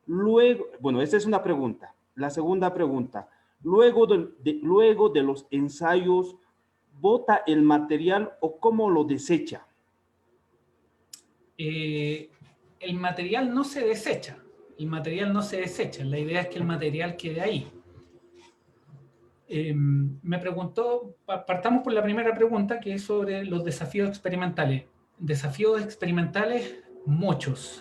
Luego, bueno, esa es una pregunta. La segunda pregunta, luego de los ensayos, ¿bota el material o cómo lo desecha? El material no se desecha. El material no se desecha. La idea es que el material quede ahí. Me preguntó, partamos por la primera pregunta, que es sobre los desafíos experimentales. Desafíos experimentales, muchos.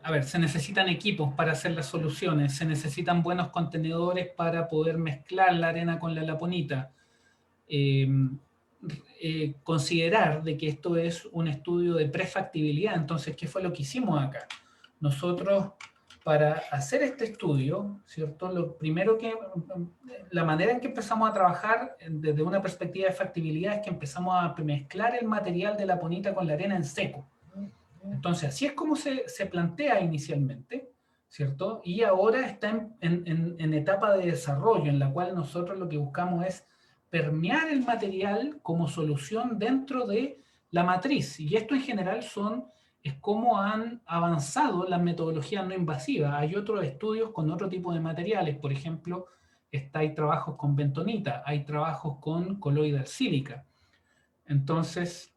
A ver, se necesitan equipos para hacer las soluciones, se necesitan buenos contenedores para poder mezclar la arena con la laponita. Considerar de que esto es un estudio de prefactibilidad. Entonces, ¿qué fue lo que hicimos acá? Nosotros, para hacer este estudio, ¿cierto? Lo primero que, la manera en que empezamos a trabajar desde una perspectiva de factibilidad es que empezamos a mezclar el material de laponita con la arena en seco. Entonces, así es como se plantea inicialmente, ¿cierto? Y ahora está en etapa de desarrollo, en la cual nosotros lo que buscamos es permear el material como solución dentro de la matriz. Y esto en general es cómo han avanzado las metodologías no invasivas. Hay otros estudios con otro tipo de materiales. Por ejemplo, hay trabajos con bentonita, hay trabajos con coloidal sílica. Entonces,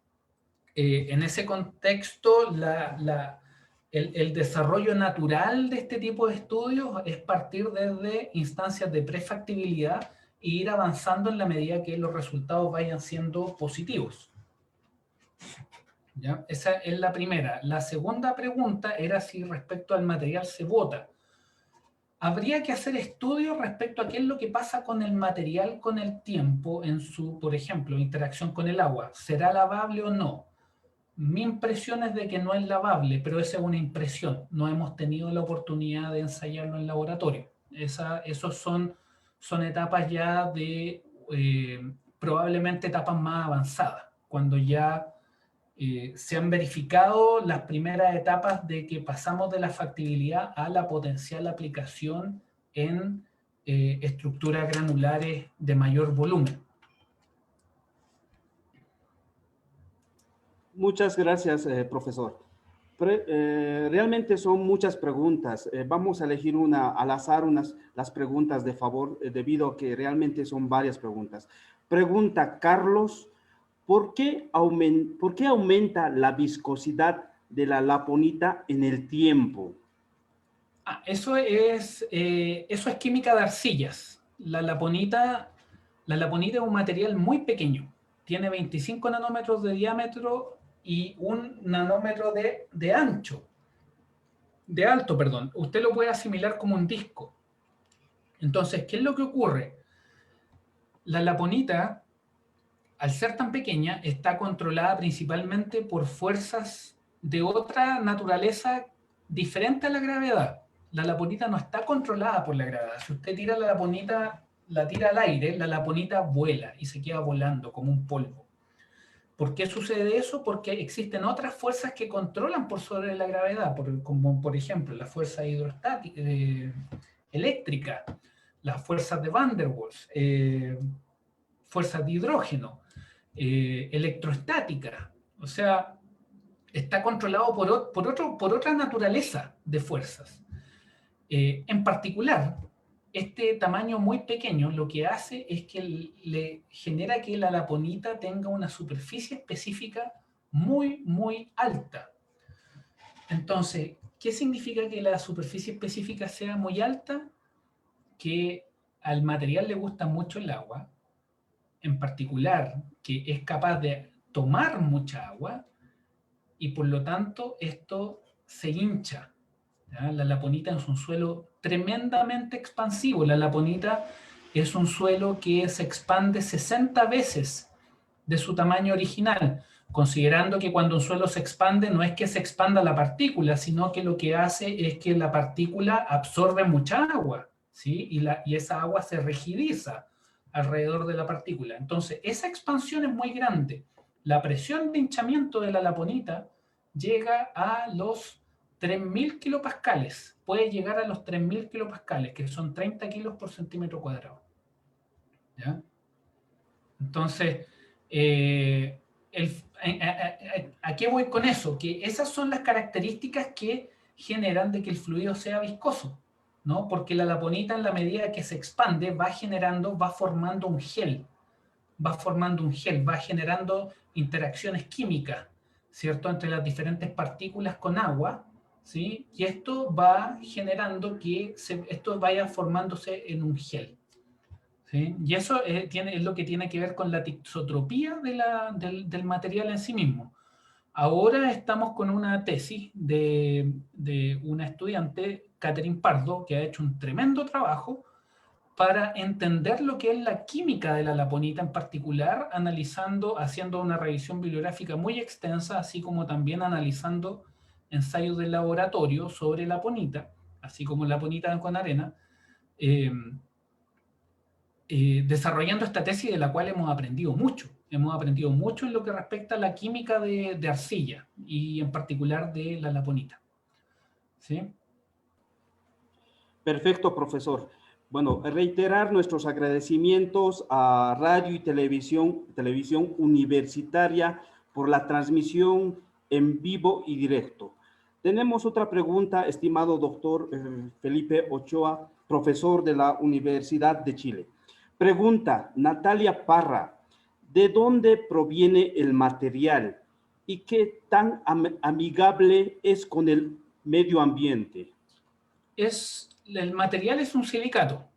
en ese contexto, el desarrollo natural de este tipo de estudios es partir desde instancias de prefactibilidad e ir avanzando en la medida que los resultados vayan siendo positivos. ¿Ya? Esa es la primera. La segunda pregunta era si respecto al material se bota. Habría que hacer estudios respecto a qué es lo que pasa con el material con el tiempo en su, por ejemplo, interacción con el agua. ¿Será lavable o no? Mi impresión es de que no es lavable, pero esa es una impresión. No hemos tenido la oportunidad de ensayarlo en laboratorio. Esos son etapas ya de probablemente etapas más avanzadas, cuando ya se han verificado las primeras etapas de que pasamos de la factibilidad a la potencial aplicación en estructuras granulares de mayor volumen. Muchas gracias, profesor. Realmente son muchas preguntas. Vamos a elegir una al azar, las preguntas de favor, debido a que realmente son varias preguntas. Pregunta Carlos, ¿por qué aumenta la viscosidad de la laponita en el tiempo? Eso es química de arcillas. La laponita es un material muy pequeño. Tiene 25 nanómetros de diámetro y 1 nanómetro de ancho. De alto, perdón. Usted lo puede asimilar como un disco. Entonces, ¿qué es lo que ocurre? La laponita, al ser tan pequeña, está controlada principalmente por fuerzas de otra naturaleza diferente a la gravedad. La laponita no está controlada por la gravedad. Si usted tira la laponita, la tira al aire, la laponita vuela y se queda volando como un polvo. ¿Por qué sucede eso? Porque existen otras fuerzas que controlan por sobre la gravedad, como por ejemplo la fuerza hidrostática, eléctrica, las fuerzas de Van der Waals, fuerzas de hidrógeno, electrostática. O sea, está controlado por otra naturaleza de fuerzas. En particular, este tamaño muy pequeño lo que hace es que le genera que la laponita tenga una superficie específica muy, muy alta. Entonces, ¿qué significa que la superficie específica sea muy alta? Que al material le gusta mucho el agua, en particular, que es capaz de tomar mucha agua y por lo tanto esto se hincha. ¿Ya? La laponita es un suelo tremendamente expansivo. La laponita es un suelo que se expande 60 veces de su tamaño original, considerando que cuando un suelo se expande no es que se expanda la partícula, sino que lo que hace es que la partícula absorbe mucha agua. ¿sí? Y esa agua se rigidiza alrededor de la partícula. Entonces, esa expansión es muy grande. La presión de hinchamiento de la laponita llega a los 3.000 kilopascales. Puede llegar a los 3.000 kilopascales, que son 30 kilos por centímetro cuadrado. ¿Ya? Entonces, ¿a qué voy con eso? Que esas son las características que generan de que el fluido sea viscoso, ¿no? Porque la laponita, en la medida que se expande, va formando un gel, va generando interacciones químicas, ¿cierto? Entre las diferentes partículas con agua, ¿sí? Y esto va generando que esto vaya formándose en un gel. ¿Sí? Y eso es lo que tiene que ver con la tixotropía del material en sí mismo. Ahora estamos con una tesis de una estudiante, Catherine Pardo, que ha hecho un tremendo trabajo para entender lo que es la química de la laponita en particular, haciendo una revisión bibliográfica muy extensa, así como también analizando ensayos de laboratorio sobre laponita, así como laponita con arena, desarrollando esta tesis de la cual hemos aprendido mucho. Hemos aprendido mucho en lo que respecta a la química de arcilla y en particular de la laponita. ¿Sí? Perfecto, profesor. Bueno, reiterar nuestros agradecimientos a Radio y Televisión Universitaria por la transmisión en vivo y directo. Tenemos otra pregunta, estimado doctor Felipe Ochoa, profesor de la Universidad de Chile. Pregunta Natalia Parra, ¿de dónde proviene el material y qué tan amigable es con el medio ambiente? El material es un silicato.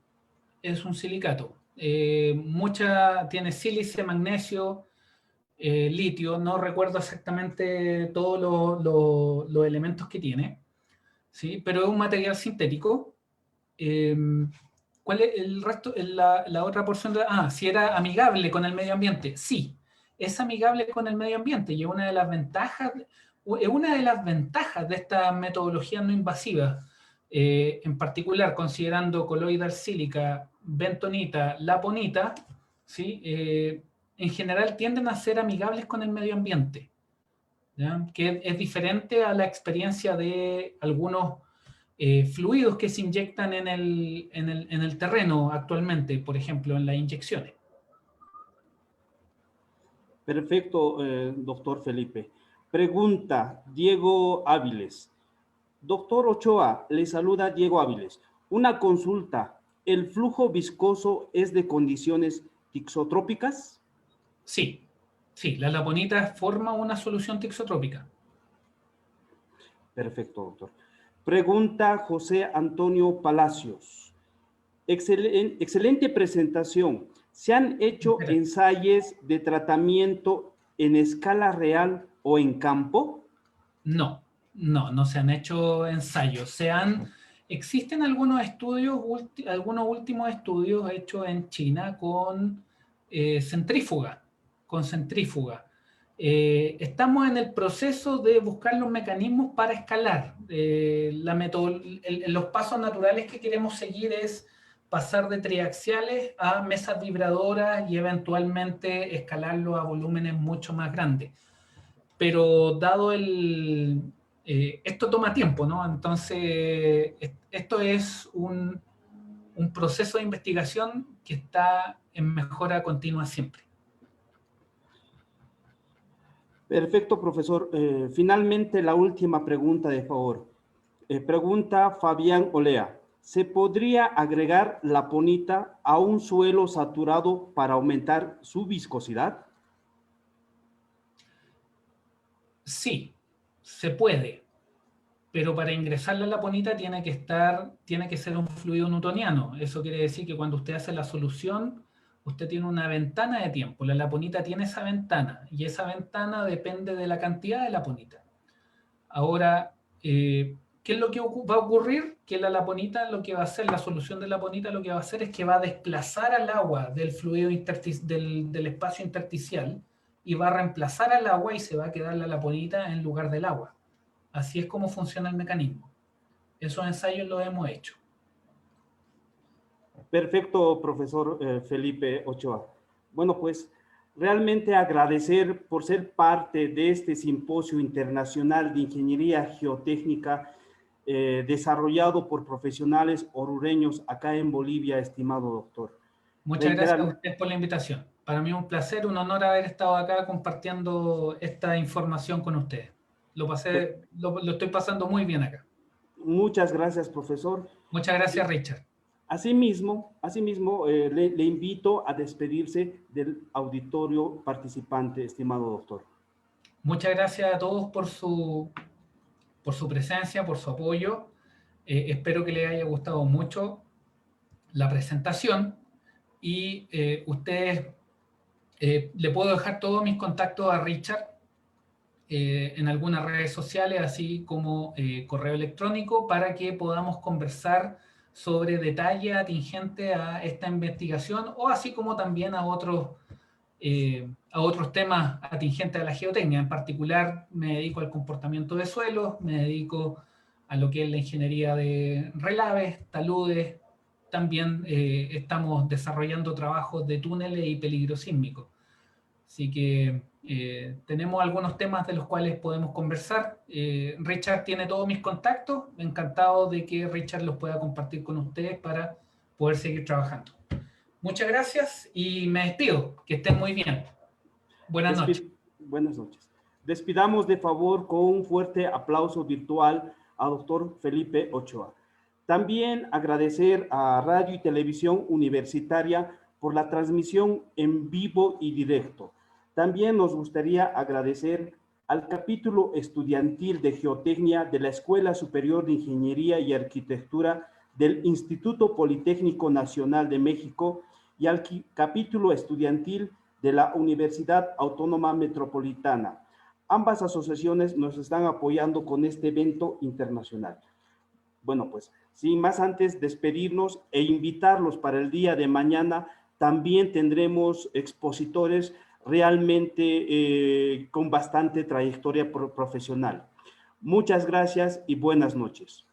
Tiene sílice, magnesio, litio, no recuerdo exactamente todos los elementos que tiene, ¿sí? Pero es un material sintético. ¿Cuál es el resto? La otra porción si era amigable con el medio ambiente. Sí, es amigable con el medio ambiente y es una de las ventajas de esta metodología no invasiva, en particular considerando coloidal sílica, bentonita, laponita, ¿sí? En general tienden a ser amigables con el medio ambiente, ¿ya? Que es diferente a la experiencia de algunos fluidos que se inyectan en el terreno actualmente, por ejemplo, en las inyecciones. Perfecto, doctor Felipe. Pregunta Diego Áviles. Doctor Ochoa, le saluda Diego Áviles. Una consulta. ¿El flujo viscoso es de condiciones tixotrópicas? Sí, la laponita forma una solución tixotrópica. Perfecto, doctor. Pregunta José Antonio Palacios. Excelente presentación. ¿Se han hecho ensayos de tratamiento en escala real o en campo? No se han hecho ensayos. Existen algunos últimos estudios hechos en China con centrífuga. Estamos en el proceso de buscar los mecanismos para escalar. Los pasos naturales que queremos seguir es pasar de triaxiales a mesas vibradoras y eventualmente escalarlo a volúmenes mucho más grandes. Pero esto toma tiempo, ¿no? Entonces, esto es un proceso de investigación que está en mejora continua siempre. Perfecto, profesor. Finalmente, la última pregunta, de favor. Pregunta Fabián Olea. ¿Se podría agregar laponita a un suelo saturado para aumentar su viscosidad? Sí, se puede, pero para ingresar la laponita tiene que ser un fluido newtoniano. Eso quiere decir que cuando usted hace la solución, usted tiene una ventana de tiempo. La laponita tiene esa ventana y esa ventana depende de la cantidad de laponita. Ahora, ¿qué es lo que va a ocurrir? Que la laponita lo que va a hacer, la solución de laponita lo que va a hacer es que va a desplazar al agua del fluido del espacio intersticial y va a reemplazar al agua y se va a quedar la laponita en lugar del agua. Así es como funciona el mecanismo. Esos ensayos los hemos hecho. Perfecto, profesor Felipe Ochoa. Bueno, pues realmente agradecer por ser parte de este simposio internacional de ingeniería geotécnica desarrollado por profesionales orureños acá en Bolivia, estimado doctor. Muchas gracias a ustedes por la invitación. Para mí es un placer, un honor haber estado acá compartiendo esta información con ustedes. Lo estoy pasando muy bien acá. Muchas gracias, profesor. Muchas gracias, Richard. Asimismo, le invito a despedirse del auditorio participante, estimado doctor. Muchas gracias a todos por su presencia, por su apoyo. Espero que les haya gustado mucho la presentación y ustedes, le puedo dejar todos mis contactos a Richard en algunas redes sociales, así como correo electrónico, para que podamos conversar sobre detalle atingente a esta investigación o así como también a otros temas atingentes a la geotecnia. En particular, me dedico al comportamiento de suelos, me dedico a lo que es la ingeniería de relaves, taludes. También estamos desarrollando trabajos de túneles y peligro sísmico. Así que tenemos algunos temas de los cuales podemos conversar. Richard tiene todos mis contactos. Encantado de que Richard los pueda compartir con ustedes para poder seguir trabajando. Muchas gracias y me despido. Que estén muy bien. Buenas noches. Buenas noches. Despidamos de favor con un fuerte aplauso virtual a doctor Felipe Ochoa. También agradecer a Radio y Televisión Universitaria por la transmisión en vivo y directo. También nos gustaría agradecer al capítulo estudiantil de Geotecnia de la Escuela Superior de Ingeniería y Arquitectura del Instituto Politécnico Nacional de México y al capítulo estudiantil de la Universidad Autónoma Metropolitana. Ambas asociaciones nos están apoyando con este evento internacional. Bueno, pues, sin más antes despedirnos e invitarlos para el día de mañana, también tendremos expositores realmente con bastante trayectoria profesional. Muchas gracias y buenas noches.